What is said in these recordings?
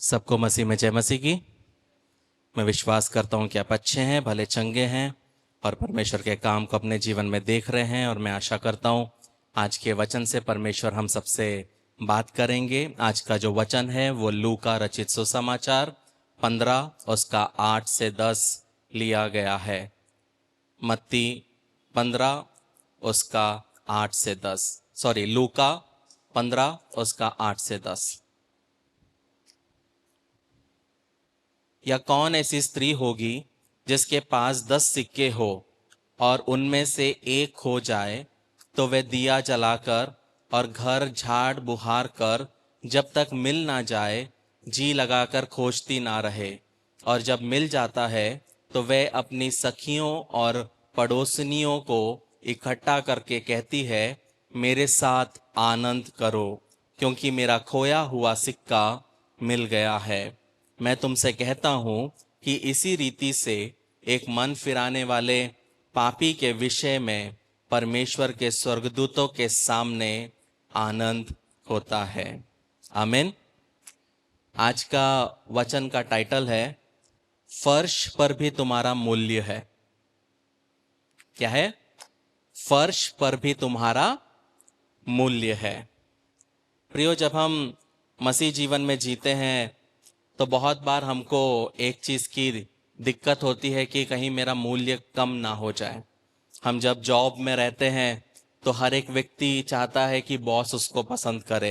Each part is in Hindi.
सबको मसीह में जय मसीह की। मैं विश्वास करता हूँ कि आप अच्छे हैं, भले चंगे हैं और परमेश्वर के काम को अपने जीवन में देख रहे हैं। और मैं आशा करता हूँ आज के वचन से परमेश्वर हम सबसे बात करेंगे। आज का जो वचन है वो लूका रचित सुसमाचार 15 उसका 8 से 10 लिया गया है। मत्ती 15 उसका 8 से 10, लूका 15 उसका 8 से 10। या कौन ऐसी स्त्री होगी जिसके पास 10 सिक्के हो और उनमें से एक खो जाए तो वह दिया जलाकर और घर झाड़ बुहार कर जब तक मिल ना जाए जी लगाकर खोजती ना रहे। और जब मिल जाता है तो वह अपनी सखियों और पड़ोसनियों को इकट्ठा करके कहती है, मेरे साथ आनंद करो क्योंकि मेरा खोया हुआ सिक्का मिल गया है। मैं तुमसे कहता हूं कि इसी रीति से एक मन फिराने वाले पापी के विषय में परमेश्वर के स्वर्गदूतों के सामने आनंद होता है। आमीन। आज का वचन का टाइटल है, फर्श पर भी तुम्हारा मूल्य है। क्या है? फर्श पर भी तुम्हारा मूल्य है। प्रियो, जब हम मसीह जीवन में जीते हैं तो बहुत बार हमको एक चीज़ की दिक्कत होती है कि कहीं मेरा मूल्य कम ना हो जाए। हम जब जॉब में रहते हैं तो हर एक व्यक्ति चाहता है कि बॉस उसको पसंद करे।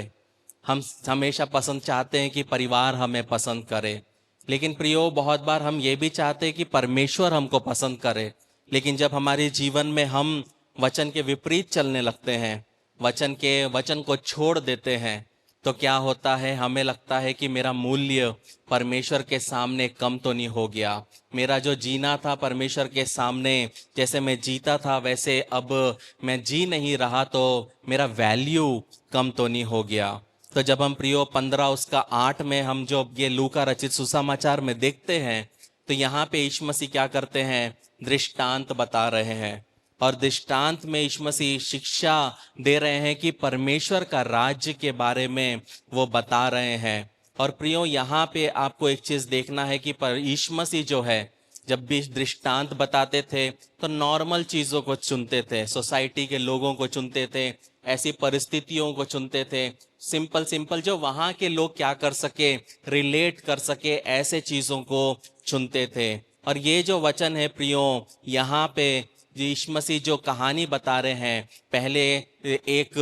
हम हमेशा पसंद चाहते हैं कि परिवार हमें पसंद करे। लेकिन प्रियो, बहुत बार हम ये भी चाहते हैं कि परमेश्वर हमको पसंद करे। लेकिन जब हमारे जीवन में हम वचन के विपरीत चलने लगते हैं, वचन को छोड़ देते हैं, तो क्या होता है? हमें लगता है कि मेरा मूल्य परमेश्वर के सामने कम तो नहीं हो गया। मेरा जो जीना था परमेश्वर के सामने, जैसे मैं जीता था वैसे अब मैं जी नहीं रहा, तो मेरा वैल्यू कम तो नहीं हो गया। तो जब हम प्रियो 15 उसका 8 में हम जो ये लूका रचित सुसमाचार में देखते हैं, तो यहाँ पे यीशु मसीह क्या करते हैं? दृष्टांत बता रहे हैं। और दृष्टांत में यीशु मसीह शिक्षा दे रहे हैं कि परमेश्वर का राज्य के बारे में वो बता रहे हैं। और प्रियो, यहाँ पे आपको एक चीज देखना है कि यीशु मसीह जो है, जब भी दृष्टांत बताते थे तो नॉर्मल चीजों को चुनते थे, सोसाइटी के लोगों को चुनते थे, ऐसी परिस्थितियों को चुनते थे, सिंपल सिंपल जो वहां के लोग क्या कर सके, रिलेट कर सके, ऐसे चीजों को चुनते थे। और ये जो वचन है प्रियो, यहाँ पे यीशु मसीह जो कहानी बता रहे हैं, पहले एक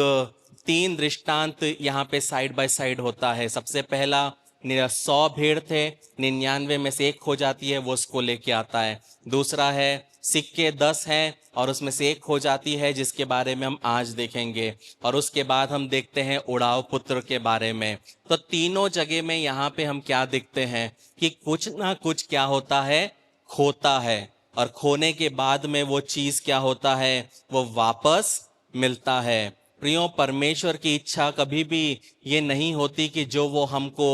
3 दृष्टांत यहाँ पे साइड बाय साइड होता है। सबसे पहला 100 भेड़ थे, 99 में से एक खो जाती है, वो उसको लेके आता है। दूसरा है सिक्के 10 हैं और उसमें से एक खो जाती है, जिसके बारे में हम आज देखेंगे। और उसके बाद हम देखते हैं उड़ाव पुत्र के बारे में। तो तीनों जगह में यहाँ पे हम क्या देखते हैं कि कुछ ना कुछ क्या होता है, खोता है। और खोने के बाद में वो चीज क्या होता है, वो वापस मिलता है। प्रियो, परमेश्वर की इच्छा कभी भी ये नहीं होती कि जो वो हमको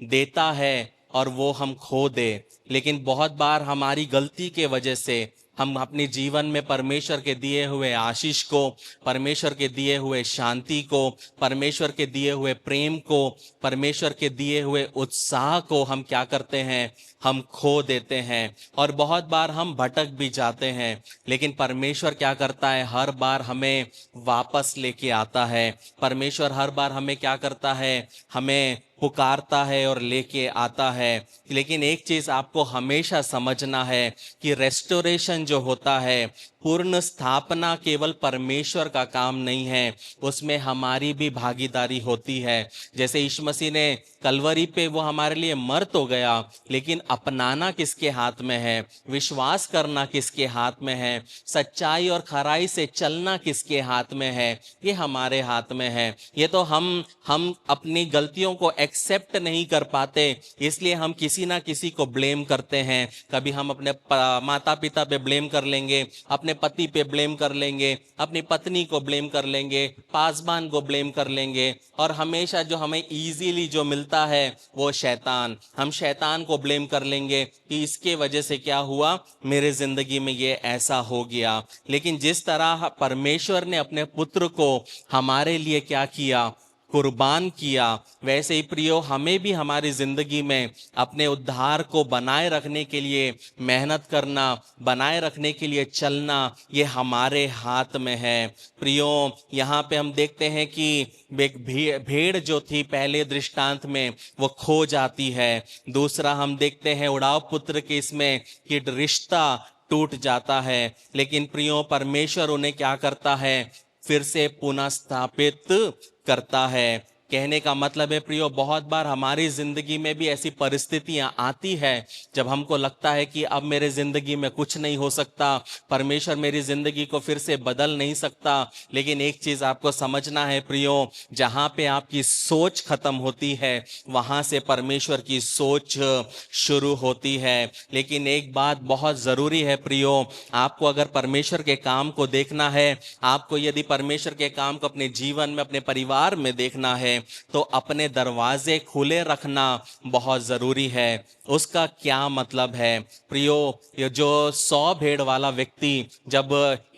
देता है और वो हम खो दे। लेकिन बहुत बार हमारी गलती के वजह से हम अपने जीवन में परमेश्वर के दिए हुए आशीष को, परमेश्वर के दिए हुए शांति को, परमेश्वर के दिए हुए प्रेम को, परमेश्वर के दिए हुए उत्साह को हम क्या करते हैं, हम खो देते हैं। और बहुत बार हम भटक भी जाते हैं। लेकिन परमेश्वर क्या करता है, हर बार हमें वापस लेके आता है। परमेश्वर हर बार हमें क्या करता है, हमें पुकारता है और लेके आता है। लेकिन एक चीज आपको हमेशा समझना है कि रेस्टोरेशन जो होता है, पूर्ण स्थापना केवल परमेश्वर का काम नहीं है, उसमें हमारी भी भागीदारी होती है। जैसे यीशु मसीह ने कलवरी पे वो हमारे लिए मर तो गया, लेकिन अपनाना किसके हाथ में है, विश्वास करना किसके हाथ में है, सच्चाई और खराई से चलना किसके हाथ में है, ये हमारे हाथ में है। ये तो हम अपनी गलतियों को एक्सेप्ट नहीं कर पाते, इसलिए हम किसी ना किसी को ब्लेम करते हैं। कभी हम अपने माता पिता पे ब्लेम कर लेंगे, अपने पति पे ब्लेम कर लेंगे, अपनी पत्नी को ब्लेम कर लेंगे, पासबान को ब्लेम कर लेंगे। और हमेशा जो हमें इजीली जो मिलता है वो शैतान, हम शैतान को ब्लेम कर लेंगे कि इसके वजह से क्या हुआ, मेरे जिंदगी में ये ऐसा हो गया। लेकिन जिस तरह परमेश्वर ने अपने पुत्र को हमारे लिए क्या किया, कुर्बान किया, वैसे ही प्रियो हमें भी हमारी जिंदगी में अपने उद्धार को बनाए रखने के लिए मेहनत करना, बनाए रखने के लिए चलना, ये हमारे हाथ में है। प्रियो यहाँ पे हम देखते हैं कि एक भेड़ जो थी पहले दृष्टांत में वो खो जाती है। दूसरा हम देखते हैं उड़ाव पुत्र के इसमें कि रिश्ता टूट जाता है, लेकिन प्रियो परमेश्वर उन्हें क्या करता है, फिर से पुनः स्थापित करता है। कहने का मतलब है प्रियो, बहुत बार हमारी जिंदगी में भी ऐसी परिस्थितियां आती है जब हमको लगता है कि अब मेरे जिंदगी में कुछ नहीं हो सकता, परमेश्वर मेरी जिंदगी को फिर से बदल नहीं सकता। लेकिन एक चीज आपको समझना है प्रियो, जहां पे आपकी सोच खत्म होती है वहां से परमेश्वर की सोच शुरू होती है। लेकिन एक बात बहुत जरूरी है प्रियो, आपको अगर परमेश्वर के काम को देखना है, आपको यदि परमेश्वर के काम को अपने जीवन में, अपने परिवार में देखना है, तो अपने दरवाजे खुले रखना बहुत जरूरी है। उसका क्या मतलब है प्रियो, ये जो 100 भेड़ वाला व्यक्ति जब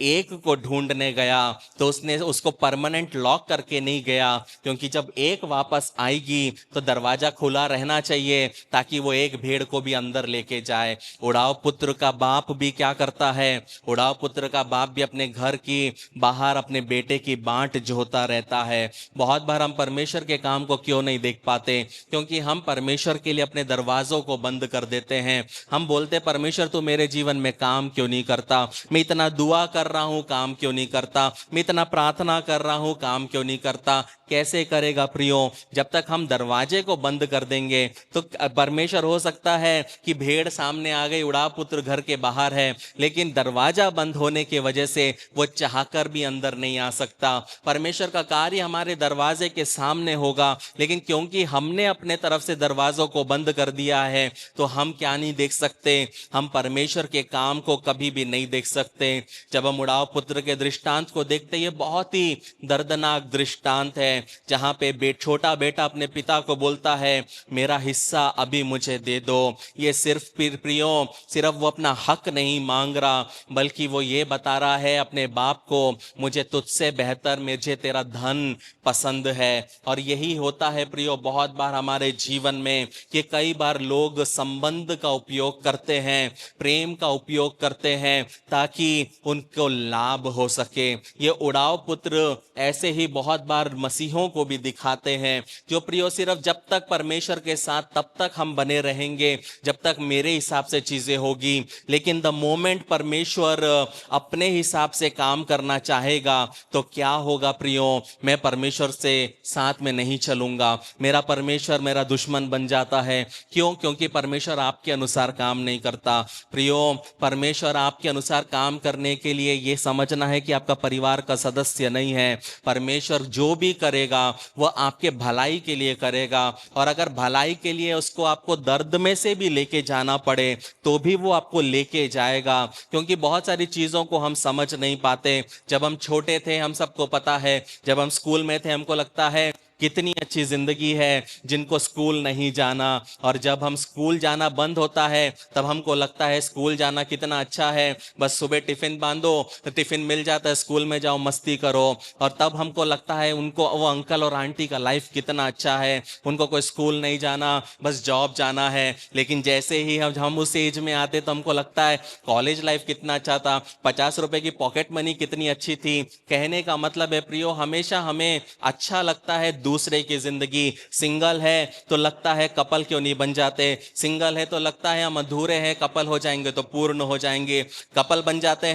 एक को ढूंढने गया तो उसने उसको परमानेंट लॉक करके नहीं गया, क्योंकि जब एक वापस आएगी तो दरवाजा खुला रहना चाहिए ताकि वो एक भेड़ को भी अंदर लेके जाए। उड़ाव पुत्र का बाप भी क्या करता है, उड़ाव पुत्र का बाप भी अपने घर की बाहर अपने बेटे की बांट जोता रहता है। बहुत बार हम परमेश्वर के काम को क्यों नहीं देख पाते, क्योंकि हम परमेश्वर के लिए अपने दरवाजों को बंद कर देते हैं। हम बोलते परमेश्वर तू मेरे जीवन में काम क्यों नहीं करता, मैं इतना दुआ कर रहा हूं काम क्यों नहीं करता, मैं इतना प्रार्थना कर रहा हूं काम क्यों नहीं करता। कैसे करेगा प्रियो, जब तक हम दरवाजे को बंद कर देंगे तो परमेश्वर हो सकता है कि भेड़ सामने आ गई, उड़ाव पुत्र घर के बाहर है, लेकिन दरवाजा बंद होने की वजह से वो चाहकर भी अंदर नहीं आ सकता। परमेश्वर का कार्य हमारे दरवाजे के सामने होगा, लेकिन क्योंकि हमने अपने तरफ से दरवाजों को बंद कर दिया है तो हम क्या नहीं देख सकते, हम परमेश्वर के काम को कभी भी नहीं देख सकते। जब हम उड़ाव पुत्र के दृष्टांत को देखते, ये बहुत ही दर्दनाक दृष्टांत है, जहां पे छोटा बेटा अपने पिता को बोलता है मेरा हिस्सा अभी मुझे दे दो। ये सिर्फ प्रियो सिर्फ वो अपना हक नहीं मांग रहा, बल्कि वो ये बता रहा है अपने बाप को मुझे तुझसे बेहतर मुझे तेरा धन पसंद है। और यही होता है प्रियो बहुत बार हमारे जीवन में कि कई बार लोग संबंध का उपयोग करते हैं, प्रेम का उपयोग करते हैं ताकि उनको लाभ हो सके। ये उड़ाव पुत्र ऐसे ही बहुत बार मसीहों को भी दिखाते हैं, जो प्रियो सिर्फ जब तक परमेश्वर के साथ तब तक हम बने रहेंगे जब तक मेरे हिसाब से चीजें होगी, लेकिन द मोमेंट परमेश्वर अपने हिसाब से काम करना चाहेगा तो क्या होगा प्रियो, मैं परमेश्वर से साथ में नहीं चलूंगा, मेरा परमेश्वर मेरा दुश्मन बन जाता है। क्यों? क्योंकि परमेश्वर आपके अनुसार काम नहीं करता। प्रियो परमेश्वर आपके अनुसार काम करने के लिए ये समझना है कि आपका परिवार का सदस्य नहीं है। परमेश्वर जो भी करेगा वो आपके भलाई के लिए करेगा, और अगर भलाई के लिए उसको आपको दर्द में से भी लेके जाना पड़े तो भी वो आपको लेके जाएगा। क्योंकि बहुत सारी चीजों को हम समझ नहीं पाते। जब हम छोटे थे हम सबको पता है, जब हम स्कूल में थे हमको लगता है कितनी अच्छी जिंदगी है जिनको स्कूल नहीं जाना, और जब हम स्कूल जाना बंद होता है तब हमको लगता है स्कूल जाना कितना अच्छा है, बस सुबह टिफिन बांधो तो टिफिन मिल जाता है, स्कूल में जाओ मस्ती करो। और तब हमको लगता है उनको वो अंकल और आंटी का लाइफ कितना अच्छा है, उनको कोई स्कूल नहीं जाना, बस जॉब जाना है। लेकिन जैसे ही हम उस एज में आते तो हमको लगता है कॉलेज लाइफ कितना अच्छा था, 50 रुपए की पॉकेट मनी कितनी अच्छी थी। कहने का मतलब है प्रियो हमेशा हमें अच्छा लगता है दूसरे की जिंदगी। सिंगल है तो लगता है कपल क्यों नहीं बन जाते, सिंगल है तो लगता है हम अधूरे हैं, कपल हो जाएंगे तो पूर्ण हो जाएंगे। कपल बन जाते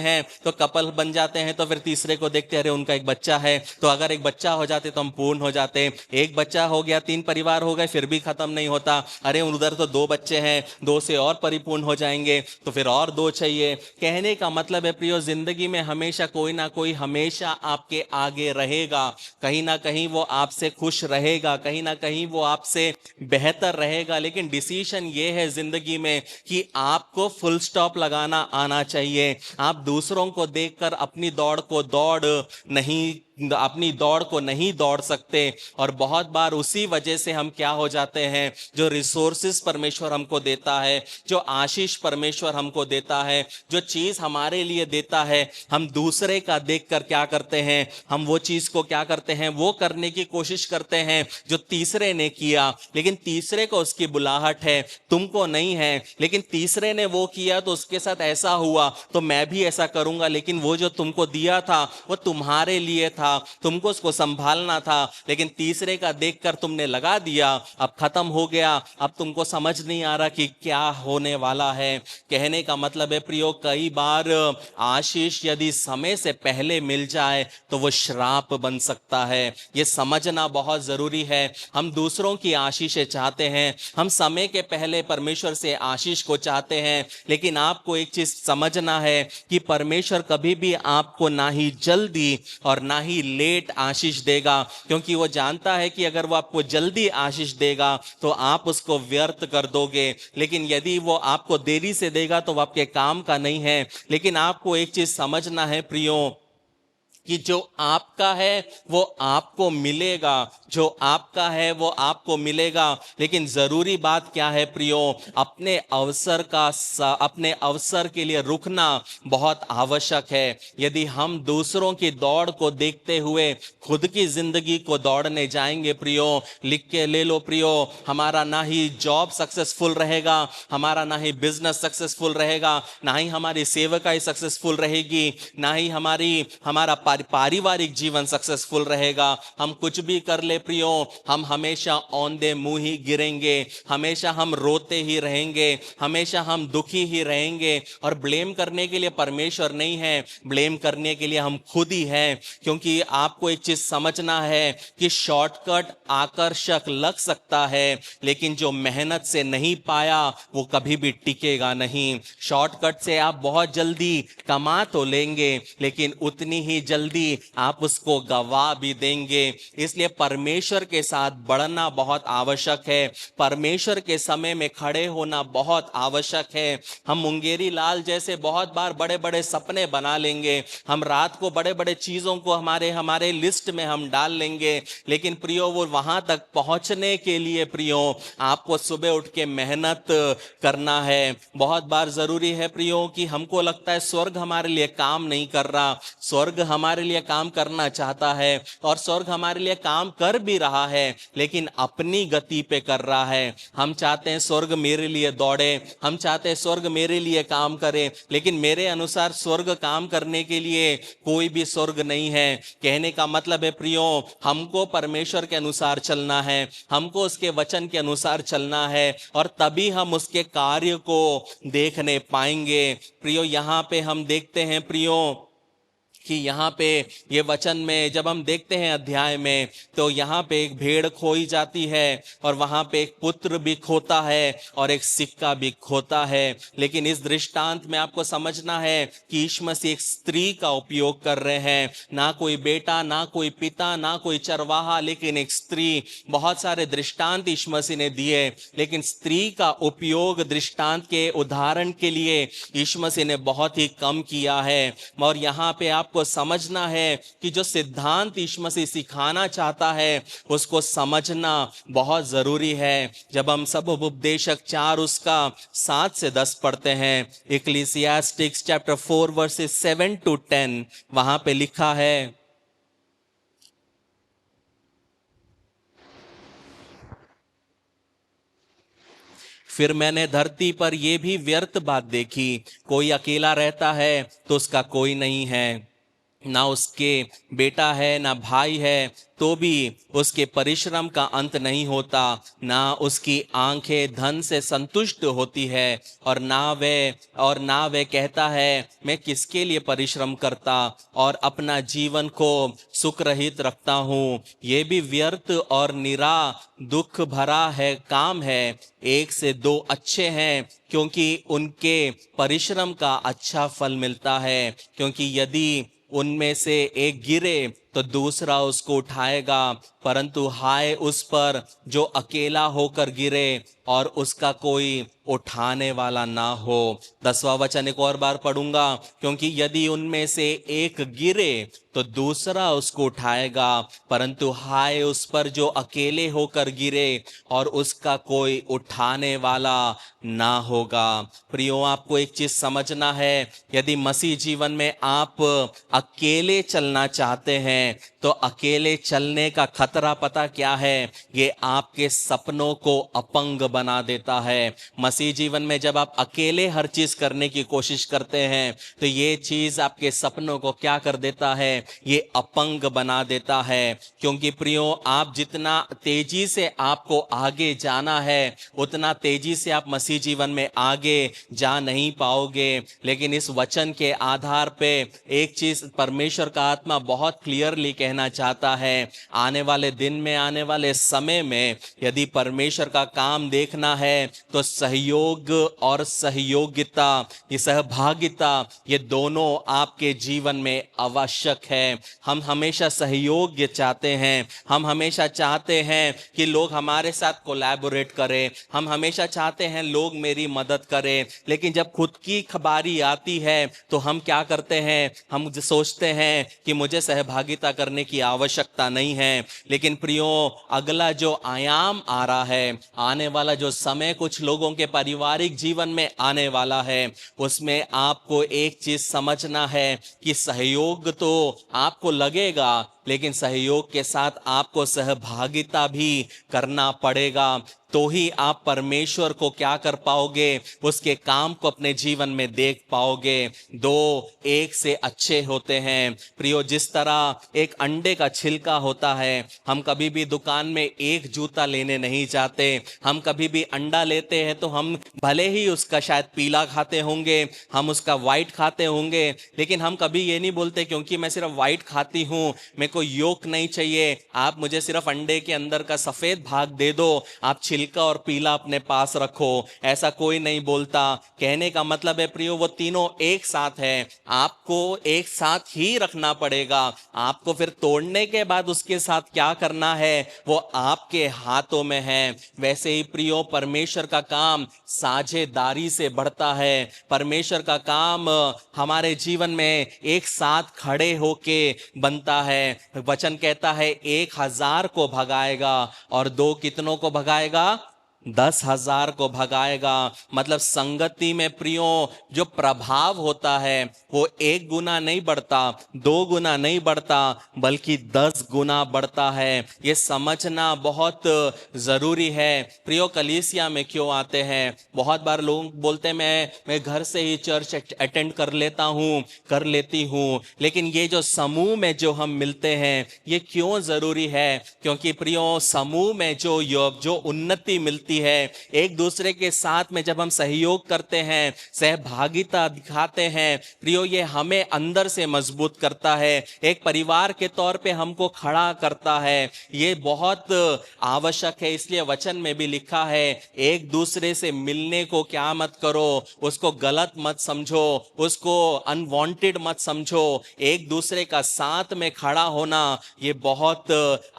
हैं तो फिर तीसरे को देखते अरे उनका एक बच्चा है, तो अगर एक बच्चा हो जाते तो हम पूर्ण हो जाते। एक बच्चा हो गया 3 परिवार हो गए फिर भी खत्म नहीं होता, अरे उधर तो 2 बच्चे हैं, 2 से और परिपूर्ण हो जाएंगे तो फिर और 2 चाहिए। कहने का मतलब है प्रियो जिंदगी में हमेशा कोई ना कोई हमेशा आपके आगे रहेगा, कहीं ना कहीं वो आपसे खुश रहेगा, कहीं ना कहीं वो आपसे बेहतर रहेगा। लेकिन डिसीजन ये है जिंदगी में कि आपको फुल स्टॉप लगाना आना चाहिए। आप दूसरों को देखकर अपनी दौड़ को दौड़ नहीं अपनी दौड़ को नहीं दौड़ सकते। और बहुत बार उसी वजह से हम क्या हो जाते हैं, जो रिसोर्सेस परमेश्वर हमको देता है, जो आशीष परमेश्वर हमको देता है, जो चीज हमारे लिए देता है, हम दूसरे का देखकर क्या करते हैं, हम वो चीज को क्या करते हैं, वो करने की कोशिश करते हैं जो तीसरे ने किया। लेकिन तीसरे को उसकी बुलाहट है, तुमको नहीं है। लेकिन तीसरे ने वो किया तो उसके साथ ऐसा हुआ, तो मैं भी ऐसा करूंगा। लेकिन वो जो तुमको दिया था वो तुम्हारे लिए था, तुमको उसको संभालना था। लेकिन तीसरे का देखकर तुमने लगा दिया, अब खत्म हो गया, अब तुमको समझ नहीं आ रहा कि क्या होने वाला है। कहने का मतलब है प्रियो, कई बार आशीष यदि समय से पहले मिल जाए तो वो श्राप बन सकता है। ये समझना बहुत जरूरी है। हम दूसरों की आशीषें चाहते हैं, हम समय के पहले परमेश्वर से आशीष को चाहते हैं। लेकिन आपको एक चीज समझना है कि परमेश्वर कभी भी आपको ना ही जल्दी और ना ही लेट आशीष देगा, क्योंकि वो जानता है कि अगर वो आपको जल्दी आशीष देगा तो आप उसको व्यर्थ कर दोगे। लेकिन यदि वो आपको देरी से देगा तो वो आपके काम का नहीं है। लेकिन आपको एक चीज समझना है प्रियो, कि जो आपका है वो आपको मिलेगा, जो आपका है वो आपको मिलेगा। लेकिन जरूरी बात क्या है प्रियो, अपने अपने अवसर के लिए रुकना बहुत आवश्यक है। यदि हम दूसरों की दौड़ को देखते हुए खुद की जिंदगी को दौड़ने जाएंगे प्रियो, लिख के ले लो प्रियो, हमारा ना ही जॉब सक्सेसफुल रहेगा, हमारा ना ही बिजनेस सक्सेसफुल रहेगा, ना ही हमारी सेवकाई सक्सेसफुल रहेगी, ना ही हमारा पारिवारिक जीवन सक्सेसफुल रहेगा। हम कुछ भी कर ले प्रियो, हम हमेशा औंधे मुंह ही गिरेंगे, हमेशा हम रोते ही रहेंगे, हमेशा हम दुखी ही रहेंगे। और ब्लेम करने के लिए परमेश्वर नहीं है, ब्लेम करने के लिए हम खुद ही हैं। क्योंकि आपको एक चीज समझना है कि शॉर्टकट आकर्षक लग सकता है, लेकिन जो मेहनत से नहीं पाया वो कभी भी टिकेगा नहीं। शॉर्टकट से आप बहुत जल्दी कमा तो लेंगे, लेकिन उतनी ही जल्दी आप उसको गवा भी देंगे। इसलिए परमेश्वर के साथ बढ़ना बहुत आवश्यक है, परमेश्वर के समय में खड़े होना बहुत आवश्यक है। हम मुंगेरी लाल जैसे बहुत बार बड़े बड़े सपने बना लेंगे, हम रात को बड़े बड़े चीजों को हमारे लिस्ट में हम डाल लेंगे। लेकिन प्रियो, वो वहां तक पहुंचने के लिए प्रियो आपको सुबह उठ के मेहनत करना है। बहुत बार जरूरी है प्रियो कि हमको लगता है स्वर्ग हमारे लिए काम नहीं कर रहा, स्वर्ग हमारे लिए काम करना चाहता है और स्वर्ग हमारे लिए काम कर भी रहा है, लेकिन अपनी गति पे कर रहा है। हम चाहते हैं स्वर्ग मेरे लिए दौड़े, हम चाहते हैं स्वर्ग मेरे लिए काम करे, लेकिन मेरे अनुसार स्वर्ग काम करने के लिए कोई भी स्वर्ग नहीं है। कहने का मतलब है प्रियो, हमको परमेश्वर के अनुसार चलना है, हमको उसके वचन के अनुसार चलना है, और तभी हम उसके कार्य को देखने पाएंगे। प्रियो, यहाँ पे हम देखते हैं प्रियो कि यहाँ पे ये वचन में जब हम देखते हैं अध्याय में, तो यहाँ पे एक भेड़ खोई जाती है और वहां पे एक पुत्र भी खोता है और एक सिक्का भी खोता है। लेकिन इस दृष्टांत में आपको समझना है कि यीशु मसीह एक स्त्री का उपयोग कर रहे हैं, ना कोई बेटा, ना कोई पिता, ना कोई चरवाहा, लेकिन एक स्त्री। बहुत सारे दृष्टांत यीशु मसीह ने दिए, लेकिन स्त्री का उपयोग दृष्टांत के उदाहरण के लिए यीशु मसीह ने बहुत ही कम किया है। और यहाँ पे आपको समझना है कि जो सिद्धांत यीशु मसीह सिखाना चाहता है उसको समझना बहुत जरूरी है। जब हम सब उपदेशक 4 उसका 7 से 10 पढ़ते हैं, इक्लेसियास्टिक्स चैप्टर 4 वर्सेस 7 to 10, वहां पे लिखा है, फिर मैंने धरती पर यह भी व्यर्थ बात देखी, कोई अकेला रहता है तो उसका कोई नहीं है, ना उसके बेटा है ना भाई है, तो भी उसके परिश्रम का अंत नहीं होता, ना उसकी आंखें धन से संतुष्ट होती है, और ना वे कहता है मैं किसके लिए परिश्रम करता और अपना जीवन को सुख रहित रखता हूँ। ये भी व्यर्थ और निरा दुख भरा है काम है, एक से 2 अच्छे हैं, क्योंकि उनके परिश्रम का अच्छा फल मिलता है। क्योंकि यदि उनमें से एक गिरे तो दूसरा उसको उठाएगा, परंतु हाय उस पर जो अकेला होकर गिरे और उसका कोई उठाने वाला ना हो। 10वां वचन एक और बार पढ़ूंगा, क्योंकि यदि उनमें से एक गिरे तो दूसरा उसको उठाएगा, परंतु हाय उस पर जो अकेले होकर गिरे और उसका कोई उठाने वाला ना होगा। प्रियो, आपको एक चीज समझना है, यदि मसीह जीवन में आप अकेले चलना चाहते हैं तो अकेले चलने का खतरा पता क्या है? ये आपके सपनों को अपंग बना देता है। मसीह जीवन में जब आप अकेले हर चीज करने की कोशिश करते हैं तो ये चीज आपके सपनों को क्या कर देता है? ये अपंग बना देता है। क्योंकि प्रियो, आप जितना तेजी से आपको आगे जाना है उतना तेजी से आप मसीह जीवन में आगे जा नहीं पाओगे। लेकिन इस वचन के आधार पे एक चीज परमेश्वर का आत्मा बहुत क्लियरली कहना चाहता है, आने वाले दिन में, आने वाले समय में यदि परमेश्वर का काम देखना है तो सहयोग और सहयोगिता, ये सहभागिता, ये दोनों आपके जीवन में आवश्यक है। हम हमेशा सहयोग चाहते हैं, हम हमेशा चाहते हैं कि लोग हमारे साथ कोलैबोरेट करें, हम हमेशा चाहते हैं लोग मेरी मदद करें। लेकिन जब खुद की बारी आती है तो हम क्या करते हैं? हम सोचते हैं कि मुझे सहभागिता करने की आवश्यकता नहीं है। लेकिन प्रियो, अगला जो आयाम आ रहा है, आने वाला जो समय कुछ लोगों के पारिवारिक जीवन में आने वाला है, उसमें आपको एक चीज समझना है कि सहयोग तो आपको लगेगा, लेकिन सहयोग के साथ आपको सहभागिता भी करना पड़ेगा। तो ही आप परमेश्वर को क्या कर पाओगे? उसके काम को अपने जीवन में देख पाओगे। दो एक से अच्छे होते हैं। प्रियो, जिस तरह एक अंडे का छिलका होता है, हम कभी भी दुकान में एक जूता लेने नहीं जाते। हम कभी भी अंडा लेते हैं तो हम भले ही उसका शायद पीला खाते होंगे, हम उसका व्हाइट खाते होंगे, लेकिन हम कभी ये नहीं बोलते क्योंकि मैं सिर्फ व्हाइट खाती हूं, मेरे को योक नहीं चाहिए, आप मुझे सिर्फ अंडे के अंदर का सफेद भाग दे दो, आप छिलका और पीला अपने पास रखो। ऐसा कोई नहीं बोलता। कहने का मतलब है प्रियो, वो तीनों एक साथ है, आपको एक साथ ही रखना पड़ेगा। आपको फिर तोड़ने के बाद उसके साथ क्या करना है वो आपके हाथों में है। वैसे ही प्रियो, परमेश्वर का काम साझेदारी से बढ़ता है। परमेश्वर का काम हमारे जीवन में एक साथ खड़े होके बनता है। वचन कहता है 1,000 को भगाएगा और 2 कितनों को भगाएगा? 10,000 को भगाएगा। मतलब संगति में प्रियो, जो प्रभाव होता है वो 1 गुना नहीं बढ़ता, 2 गुना नहीं बढ़ता, बल्कि 10 गुना बढ़ता है। ये समझना बहुत जरूरी है। प्रियो, कलीसिया में क्यों आते हैं? बहुत बार लोग बोलते हैं मैं घर से ही चर्च अटेंड कर लेता हूँ, कर लेती हूँ। लेकिन ये जो समूह में जो हम मिलते हैं, ये क्यों जरूरी है? क्योंकि प्रियो, समूह में जो उन्नति मिलती है, एक दूसरे के साथ में जब हम सहयोग करते हैं, सहभागिता दिखाते हैं, प्रियो, ये हमें अंदर से मजबूत करता है, एक परिवार के तौर पे हमको खड़ा करता है। ये बहुत आवश्यक है। इसलिए वचन में भी लिखा है, एक दूसरे से मिलने को क्या मत करो, उसको गलत मत समझो, उसको अनवांटेड मत समझो। एक दूसरे का साथ में खड़ा होना ये बहुत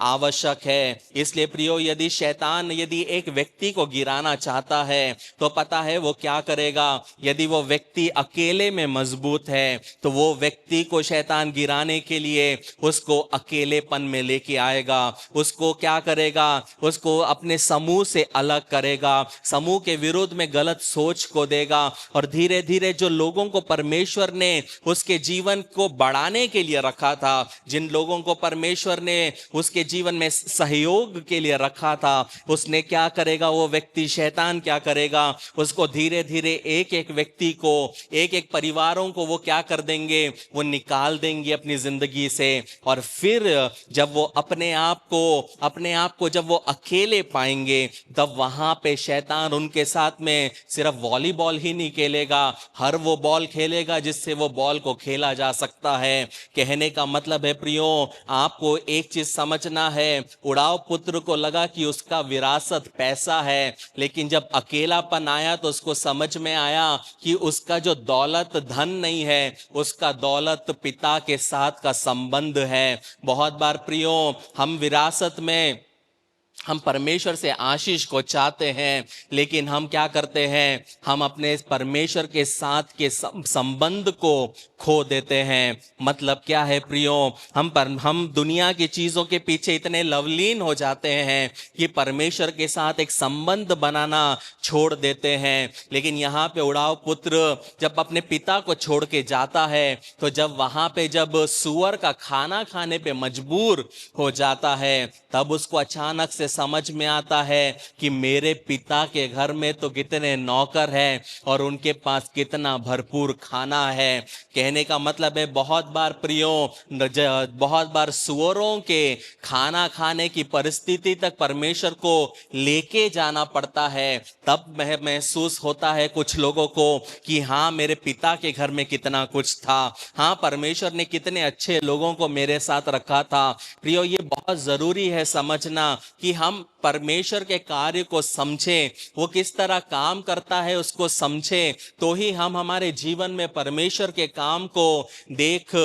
आवश्यक है। इसलिए प्रियो, यदि शैतान यदि एक व्यक्ति को गिराना चाहता है तो पता है वो क्या करेगा? यदि वो व्यक्ति अकेले में मजबूत है तो वो व्यक्ति को शैतान गिराने के लिए उसको अकेलेपन में लेके आएगा। उसको क्या करेगा? उसको अपने समूह से अलग करेगा, समूह के विरुद्ध में गलत सोच को देगा, और धीरे धीरे जो लोगों को परमेश्वर ने उसके जीवन को बढ़ाने के लिए रखा था, जिन लोगों को परमेश्वर ने उसके जीवन में सहयोग के लिए रखा था, उसने क्या करेगा? वो व्यक्ति, शैतान क्या करेगा? उसको धीरे धीरे एक एक व्यक्ति को, एक एक परिवारों को वो क्या कर देंगे? वो निकाल देंगे अपनी जिंदगी से। और फिर जब वो अपने आप को जब वो अकेले पाएंगे, तब वहां पे शैतान उनके साथ में सिर्फ वॉलीबॉल ही नहीं खेलेगा, हर वो बॉल खेलेगा जिससे वो बॉल को खेला जा सकता है। कहने का मतलब है प्रियो, आपको एक चीज समझना है, उड़ाव पुत्र को लगा कि उसका विरासत पैसा है, लेकिन जब अकेलापन आया तो उसको समझ में आया कि उसका जो दौलत धन नहीं है, उसका दौलत पिता के साथ का संबंध है। बहुत बार प्रियो, हम विरासत में हम परमेश्वर से आशीष को चाहते हैं, लेकिन हम क्या करते हैं, हम अपने परमेश्वर के साथ के संबंध को खो देते हैं। मतलब क्या है प्रियो, हम दुनिया की चीजों के पीछे इतने लवलीन हो जाते हैं कि परमेश्वर के साथ एक संबंध बनाना छोड़ देते हैं। लेकिन यहाँ पे उड़ाव पुत्र जब अपने पिता को छोड़ के जाता है, तो जब वहां पे जब सुअर का खाना खाने पे मजबूर हो जाता है, तब उसको अचानक से समझ में आता है कि मेरे पिता के घर में तो कितने नौकर हैं और उनके पास कितना भरपूर खाना है। कहने का मतलब है, बहुत बार प्रियो, बहुत बार सुअरों के खाना खाने की परिस्थिति तक परमेश्वर को लेके जाना पड़ता है। तब महसूस होता है कुछ लोगों को कि हाँ, मेरे पिता के घर में कितना कुछ था, हाँ, परमेश्वर ने कितने अच्छे लोगों को मेरे साथ रखा था। प्रियो, ये बहुत जरूरी है समझना कि हम परमेश्वर के कार्य को समझें, वो किस तरह काम करता है उसको समझें, तो ही हम हमारे जीवन में परमेश्वर के काम को देख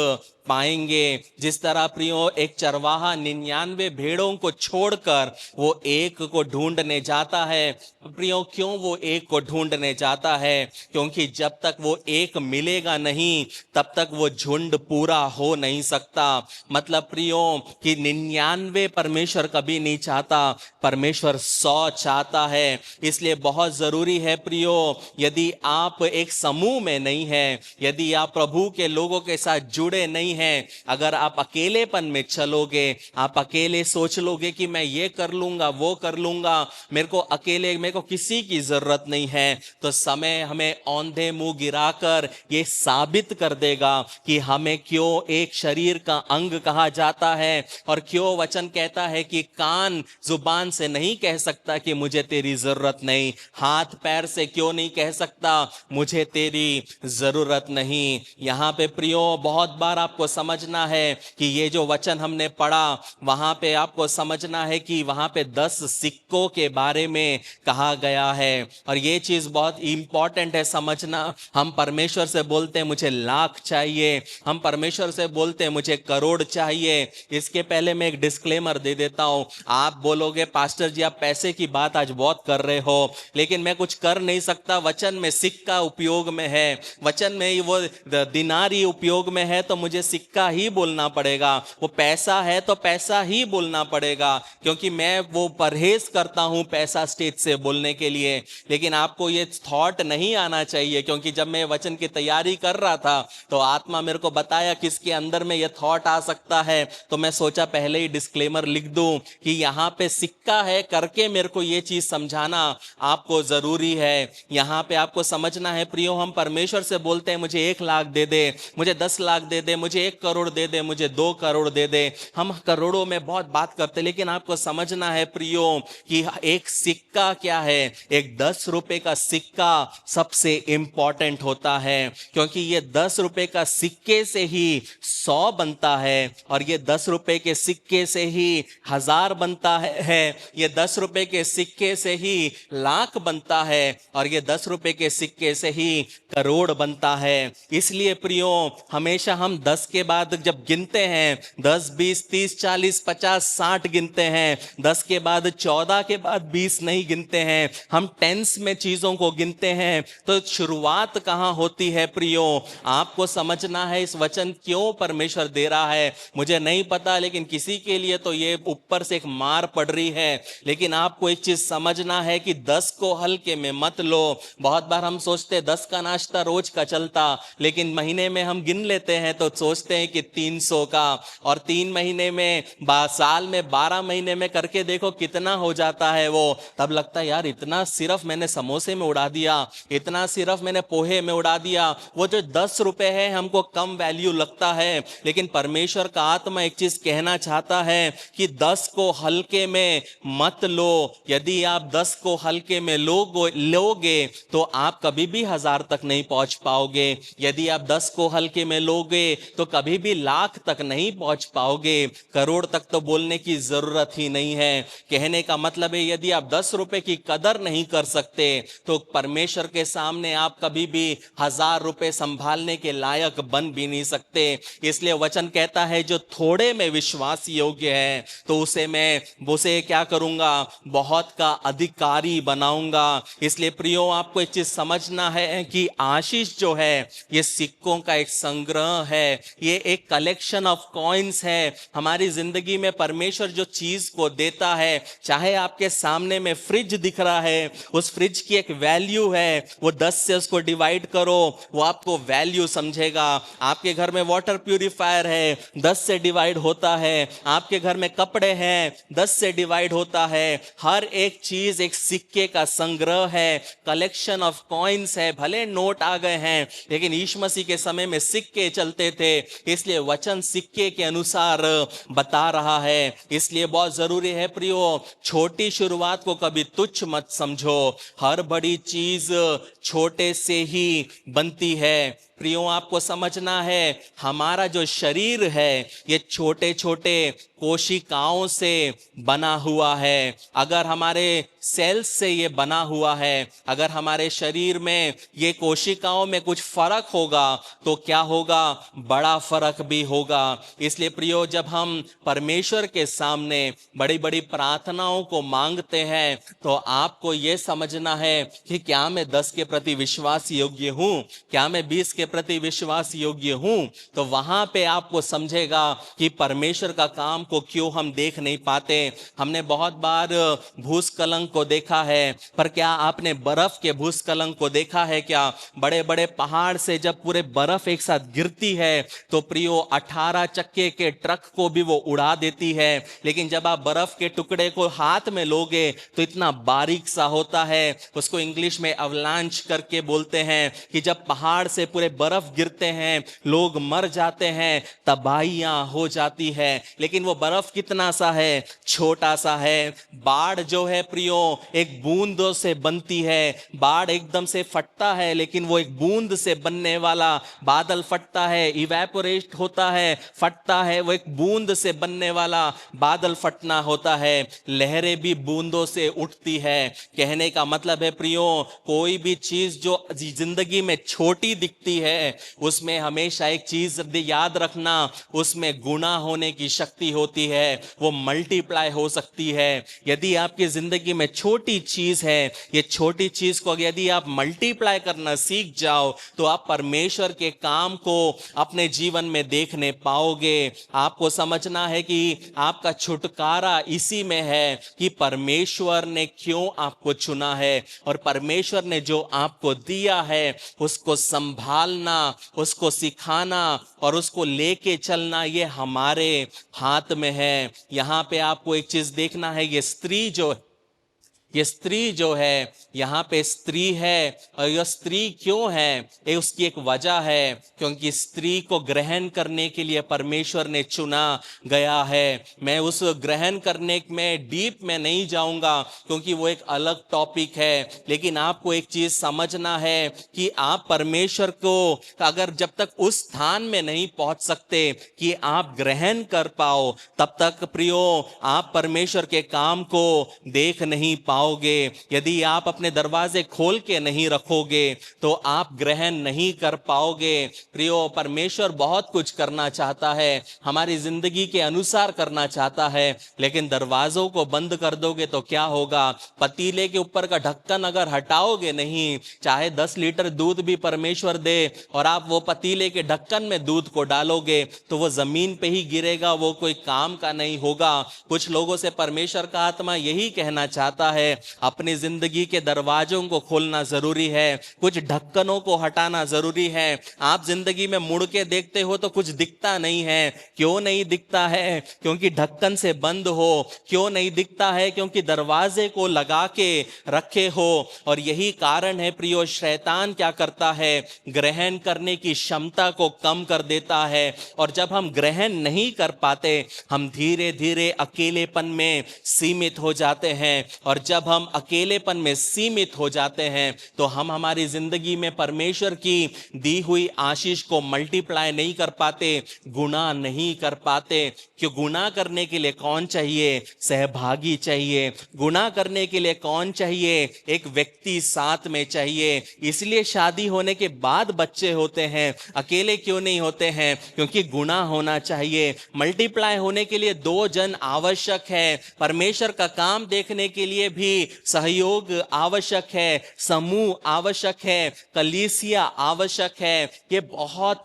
पाएंगे। जिस तरह प्रियो, एक चरवाहा 99 भेड़ों को छोड़कर वो एक को ढूंढने जाता है। प्रियो, क्यों वो एक को ढूंढने जाता है? क्योंकि जब तक वो एक मिलेगा नहीं, तब तक वो झुंड पूरा हो नहीं सकता। मतलब प्रियो कि 99 परमेश्वर कभी नहीं चाहता, परमेश्वर 100 चाहता है। इसलिए बहुत जरूरी है प्रियो, यदि आप एक समूह में नहीं है, यदि आप प्रभु के लोगों के साथ जुड़े नहीं हैं, अगर आप अकेलेपन में चलोगे, आप अकेले सोच लोगे कि मैं ये कर लूंगा, वो कर लूंगा, मेरे को किसी की जरूरत नहीं है, तो समय हमें औंधे मुंह गिराकर ये साबित कर देगा कि हमें क्यों एक शरीर का अंग कहा जाता है, और क्यों वचन कहता है कि कान जुबान से नहीं कह सकता कि मुझे तेरी जरूरत नहीं, हाथ पैर से क्यों नहीं कह सकता मुझे तेरी जरूरत नहीं। यहाँ पे प्रियो, बहुत बार आपको समझना है कि ये जो वचन हमने पढ़ा, वहां पे आपको समझना है कि वहां पे 10 सिक्कों के बारे में कहा गया है, और ये चीज बहुत इंपॉर्टेंट है समझना। हम परमेश्वर से बोलते हैं मुझे लाख चाहिए, हम परमेश्वर से बोलते हैं मुझे करोड़ चाहिए। इसके पहले मैं एक डिस्क्लेमर दे देता हूं, आप बोलोगे पास्टर जी आप पैसे की बात आज बहुत कर रहे हो, लेकिन मैं कुछ कर नहीं सकता, वचन में सिक्का उपयोग में है, वचन में वो दिनारी उपयोग में है, तो मुझे सिक्का ही बोलना पड़ेगा, वो पैसा है तो पैसा ही बोलना पड़ेगा, क्योंकि मैं वो परहेज करता हूं पैसा स्टेज से बोलने के लिए। लेकिन आपको ये थॉट नहीं आना चाहिए, क्योंकि जब मैं वचन की तैयारी कर रहा था तो आत्मा मेरे को बताया किसके अंदर में ये थॉट आ सकता है, तो मैं सोचा पहले ही डिस्क्लेमर लिख दूं कि यहाँ पे सिक्का है करके मेरे को ये चीज समझाना आपको जरूरी है। यहाँ पे आपको समझना है प्रियो, हम परमेश्वर से बोलते हैं मुझे 1 लाख दे दे, मुझे 10 लाख दे दे, मुझे 1 करोड़ दे दे, मुझे 2 करोड़ दे दे, हम करोड़ों में बहुत बात करते, लेकिन आपको समझना है प्रियो कि एक सिक्का क्या है, एक 10 रुपए का सिक्का सबसे इंपॉर्टेंट होता है, क्योंकि ये 10 रुपए का सिक्के से ही 100 बनता है, और ये 10 रुपए के सिक्के से ही 1000 बनता है, ये 10 रुपए के सिक्के से ही लाख बनता है, और ये 10 रुपए के सिक्के से ही करोड़ बनता है। इसलिए प्रियो, हमेशा हम 10 के बाद जब गिनते हैं, 10, 20, 30, 40, 50, 60 गिनते हैं, 10 के बाद 14 के बाद 20 नहीं गिनते हैं, हम टेंस में चीजों को गिनते हैं। तो शुरुआत कहां होती है प्रियो, आपको समझना है इस वचन क्यों परमेश्वर दे रहा है, मुझे नहीं पता, लेकिन किसी के लिए तो ये ऊपर से एक मार पड़ रही है। लेकिन आपको एक चीज समझना है कि 10 को हल्के में मत लो। बहुत बार हम सोचते 10 का नाश्ता रोज का चलता, लेकिन महीने में हम गिन लेते हैं तो सोचते हैं कि 300 का, और 3 महीने में साल में 12 महीने में करके देखो कितना हो जाता है वो, तब लगता है यार इतना सिर्फ मैंने समोसे में उड़ा दिया, इतना सिर्फ मैंने पोहे में उड़ा दिया। वो जो 10 रुपए है हमको कम वैल्यू लगता है, लेकिन परमेश्वर का आत्मा एक चीज कहना चाहता है कि 10 को हल्के में मत लो। यदि आप 10 को हल्के में लोगे तो आप कभी भी 1000 तक नहीं पहुंच पाओगे। यदि आप 10 को हल्के में लोगे तो कभी भी लाख तक नहीं पहुंच पाओगे, करोड़ तक तो बोलने की जरूरत ही नहीं है। कहने का मतलब है यदि आप 10 रुपए की कदर नहीं कर सकते तो परमेश्वर के सामने आप कभी भी 1000 रुपए संभालने के लायक बन भी नहीं सकते। इसलिए वचन कहता है जो थोड़े में विश्वास योग्य है तो उसे क्या करूंगा, बहुत का अधिकारी बनाऊंगा। इसलिए प्रियो आपको एक चीज समझना है कि आशीष जो है ये सिक्कों का एक संग्रह है, ये एक कलेक्शन ऑफ कॉइन्स है। हमारी जिंदगी में परमेश्वर जो चीज को देता है, चाहे आपके सामने में फ्रिज दिख रहा है, उस फ्रिज की एक वैल्यू है, वो 10 से उसको डिवाइड करो, वो आपको वैल्यू समझेगा। आपके घर में वाटर प्यूरिफायर है, 10 से डिवाइड होता है। आपके घर में कपड़े हैं, 10 से डिवाइड होता है। हर एक चीज एक सिक्के का संग्रह है, कलेक्शन ऑफ कॉइन्स है। भले नोट आ गए हैं लेकिन यीशु मसीह के समय में सिक्के चलते थे, इसलिए वचन सिक्के के अनुसार बता रहा है। इसलिए बहुत जरूरी है प्रियो, छोटी शुरुआत को कभी तुच्छ मत समझो। हर बड़ी चीज छोटे से ही बनती है। प्रियो आपको समझना है हमारा जो शरीर है ये छोटे छोटे कोशिकाओं से बना हुआ है। अगर हमारे सेल्स से ये बना हुआ है, अगर हमारे शरीर में ये कोशिकाओं में कुछ फर्क होगा तो क्या होगा, बड़ा फर्क भी होगा। इसलिए प्रियो जब हम परमेश्वर के सामने बड़ी बड़ी प्रार्थनाओं को मांगते हैं तो आपको ये समझना है कि क्या मैं 10 के प्रति विश्वास योग्य हूं, क्या मैं 20 के प्रति विश्वास योग्य हूं। तो वहां पे आपको समझेगा कि परमेश्वर का काम को क्यों हम देख नहीं पाते। हमने बहुत बार भूस्खलन को देखा है, पर क्या आपने बर्फ के भूस्खलन को देखा है क्या? बड़े बड़े पहाड़ से जब पूरे बर्फ एक साथ गिरती है तो प्रियो 18 चक्के के ट्रक को भी वो उड़ा देती है। लेकिन जब आप बर्फ के टुकड़े को हाथ में लोगे तो इतना बारीक सा होता है, उसको इंग्लिश में अवलांच करके बोलते हैं, कि जब पहाड़ से पूरे बर्फ गिरते हैं लोग मर जाते हैं, तबाहियां हो जाती है। लेकिन वो बर्फ कितना सा है, छोटा सा है। बाढ़ जो है प्रियो एक बूंदों से बनती है। बाढ़ एकदम से फटता है लेकिन वो एक बूंद से बनने वाला, बादल फटता है, इवेपोरेट होता है, फटता है, वो एक बूंद से बनने वाला बादल फटना होता है। लहरें भी बूंदों से उठती है। कहने का मतलब है प्रियो, कोई भी चीज जो जिंदगी में छोटी दिखती है उसमें हमेशा एक चीज याद रखना, उसमें गुना होने की शक्ति होती है, वो मल्टीप्लाई हो सकती है। यदि आपकी जिंदगी में छोटी चीज है, ये छोटी चीज को यदि आप मल्टीप्लाई करना सीख जाओ तो आप परमेश्वर के काम को अपने जीवन में देखने पाओगे। आपको समझना है कि आपका छुटकारा इसी में है कि परमेश्वर ने क्यों आपको चुना है, और परमेश्वर ने जो आपको दिया है उसको संभालना, उसको सिखाना और उसको लेके चलना ये हमारे हाथ में है। यहां पे आपको एक चीज देखना है, ये स्त्री जो है यहाँ पे स्त्री है, और यह स्त्री क्यों है, ये उसकी एक वजह है, क्योंकि स्त्री को ग्रहण करने के लिए परमेश्वर ने चुना गया है। मैं उस ग्रहण करने में डीप में नहीं जाऊंगा क्योंकि वो एक अलग टॉपिक है। लेकिन आपको एक चीज समझना है कि आप परमेश्वर को अगर जब तक उस स्थान में नहीं पहुंच सकते कि आप ग्रहण कर पाओ, तब तक प्रियो आप परमेश्वर के काम को देख नहीं पाओगे। यदि आप अपने दरवाजे खोल के नहीं रखोगे तो आप ग्रहण नहीं कर पाओगे। प्रियो परमेश्वर बहुत कुछ करना चाहता है, हमारी जिंदगी के अनुसार करना चाहता है, लेकिन दरवाजों को बंद कर दोगे तो क्या होगा? पतीले के ऊपर का ढक्कन अगर हटाओगे नहीं, चाहे 10 लीटर दूध भी परमेश्वर दे और आप वो पतीले के ढक्कन में दूध को डालोगे तो वो जमीन पे ही गिरेगा, वो कोई काम का नहीं होगा। कुछ लोगों से परमेश्वर का आत्मा यही कहना चाहता है, अपनी जिंदगी के दरवाजों को खोलना जरूरी है, कुछ ढक्कनों को हटाना जरूरी है। आप जिंदगी में मुड़ के देखते हो तो कुछ दिखता नहीं है। क्यों नहीं दिखता है? क्योंकि ढक्कन से बंद हो। क्यों नहीं दिखता है? क्योंकि दरवाजे को लगा के रखे हो। और यही कारण है प्रियो, शैतान क्या करता है, ग्रहण करने की क्षमता को कम कर देता है। और जब हम ग्रहण नहीं कर पाते, हम धीरे धीरे अकेलेपन में सीमित हो जाते हैं। और जब जब हम अकेलेपन में सीमित हो जाते हैं तो हम हमारी जिंदगी में परमेश्वर की दी हुई आशीष को मल्टीप्लाई नहीं कर पाते, गुना नहीं कर पाते। क्यों? गुना करने के लिए कौन चाहिए? सहभागी चाहिए। गुना करने के लिए कौन चाहिए? एक व्यक्ति साथ में चाहिए। इसलिए शादी होने के बाद बच्चे होते हैं। अकेले क्यों नहीं होते हैं? क्योंकि गुना होना चाहिए। मल्टीप्लाई होने के लिए 2 जन आवश्यक है। परमेश्वर का काम देखने के लिए भी सहयोग आवश्यक है, समूह आवश्यक है, कलीसिया आवश्यक है। ये बहुत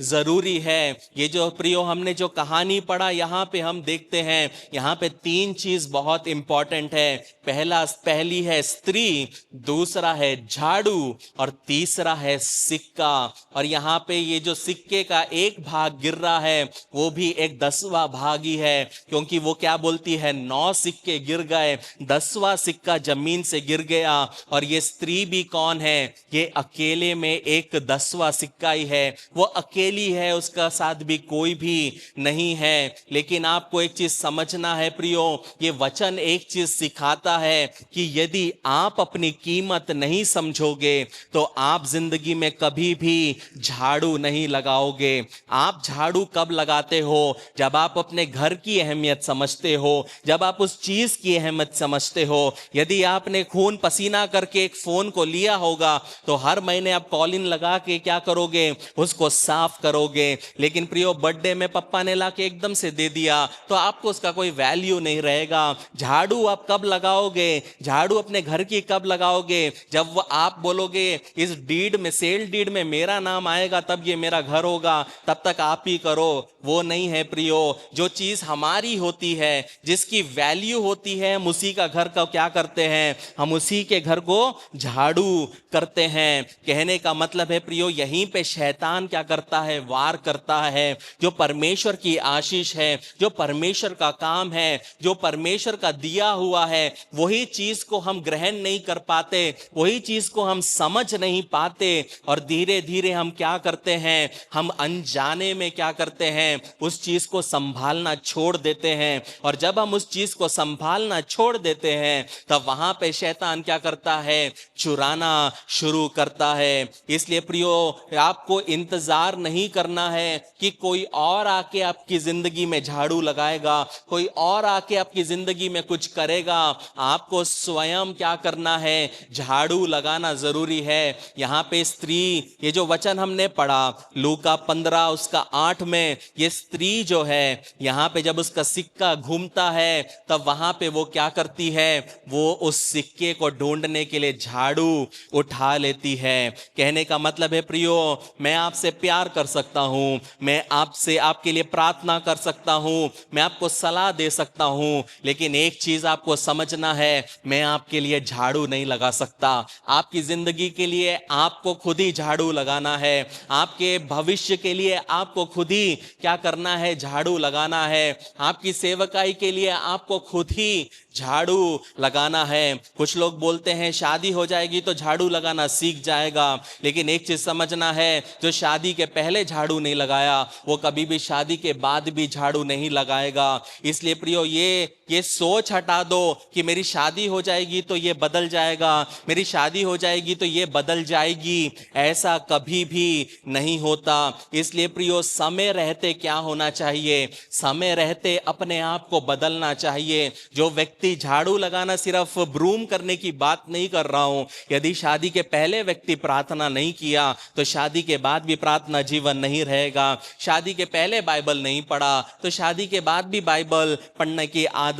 जरूरी है। ये जो प्रियो हमने जो कहानी पढ़ा, यहां पे हम देखते हैं यहां पे 3 चीज बहुत इंपॉर्टेंट है। पहली है स्त्री, दूसरा है झाड़ू और तीसरा है सिक्का। और यहां पे ये जो सिक्के का एक भाग गिर रहा है वो भी एक 10वां भाग ही है, क्योंकि वो क्या बोलती है, 9 सिक्के गिर गए, 10वां सिक्का जमीन से गिर गया। और ये स्त्री भी कौन है? ये अकेले में एक 10वां सिक्का ही है। वो अकेली है, उसका साथ भी कोई भी नहीं है। लेकिन आपको एक चीज समझना है प्रियो, ये वचन एक चीज सिखाता है कि यदि आप अपनी कीमत नहीं समझोगे तो आप जिंदगी में कभी भी झाड़ू नहीं लगाओगे। आप झाड़ू कब लगाते हो? जब आप अपने घर की अहमियत समझते हो, जब आप उस चीज की अहमियत समझते हो। यदि आपने खून पसीना करके एक फोन को लिया होगा तो हर महीने आप कॉलिंग लगा के क्या करोगे? उसको साफ करोगे। लेकिन प्रियो, बर्थडे में पप्पा ने ला के एकदम से दे दिया तो आपको उसका कोई वैल्यू नहीं रहेगा। झाड़ू आप कब लगाओगे? झाड़ू अपने घर की कब लगाओगे? जब वो आप बोलोगे इस डीड में, सेल डीड में मेरा नाम आएगा तब ये मेरा घर होगा, तब तक आप ही करो। वो नहीं है प्रियो। जो चीज हमारी होती है, जिसकी वैल्यू होती है, हम उसी का घर का क्या करते हैं? हम उसी के घर को झाड़ू करते हैं। कहने का मतलब है प्रियो, यहीं पे शैतान क्या करता है? वार करता है। जो परमेश्वर की आशीष है, जो परमेश्वर का काम है, जो परमेश्वर का दिया हुआ है, वही चीज को हम ग्रहण नहीं कर पाते, वही चीज को हम समझ नहीं पाते। और धीरे धीरे हम क्या करते हैं? हम अनजाने में क्या करते हैं? उस चीज को संभालना छोड़ देते हैं। और जब हम उस चीज को संभालना छोड़ देते हैं तब वहां पे शैतान क्या करता है? चुराना शुरू करता है। इसलिए प्रियो, आपको इंतजार नहीं करना है कि कोई और आके आपकी जिंदगी में झाड़ू लगाएगा, कोई और आके आपकी जिंदगी में कुछ करेगा। आपको स्वयं क्या करना है? झाड़ू लगाना जरूरी है। यहां पे स्त्री, ये जो वचन हमने पढ़ा लूका 15 उसका 8 में, ये स्त्री जो है यहां पे जब उसका सिक्का घूमता है तब वहां पे वो क्या करती है? वो उस सिक्के को ढूंढने के लिए झाड़ू उठा लेती है। कहने का मतलब है प्रियो, मैं आपसे प्यार कर सकता हूं, मैं आपसे आपके लिए प्रार्थना कर सकता हूं, मैं आपको सलाह दे सकता हूं, लेकिन एक चीज आपको समझना है, मैं आपके लिए झाड़ू नहीं लगा सकता। आपकी जिंदगी के लिए आपको खुद ही झाड़ू लगाना है। आपके भविष्य के लिए आपको खुद ही क्या करना है? झाड़ू लगाना है। आपकी सेवकाई के लिए आपको खुद ही झाड़ू लगाना है। कुछ लोग बोलते हैं शादी हो जाएगी तो झाड़ू लगाना सीख जाएगा, लेकिन एक चीज समझना है, जो शादी के पहले झाड़ू नहीं लगाया वो कभी भी शादी के बाद भी झाड़ू नहीं लगाएगा। इसलिए प्रियो, ये सोच हटा दो कि मेरी शादी हो जाएगी तो ये बदल जाएगा, मेरी शादी हो जाएगी तो ये बदल जाएगी। ऐसा कभी भी नहीं होता। इसलिए प्रियो, समय रहते क्या होना चाहिए? समय रहते अपने आप को बदलना चाहिए। जो व्यक्ति झाड़ू लगाना सिर्फ ब्रूम करने की बात नहीं कर रहा हूं, यदि शादी के पहले व्यक्ति प्रार्थना नहीं किया तो शादी के बाद भी प्रार्थना जीवन नहीं रहेगा। शादी के पहले बाइबल नहीं पढ़ा तो शादी के बाद भी बाइबल पढ़ने की आदत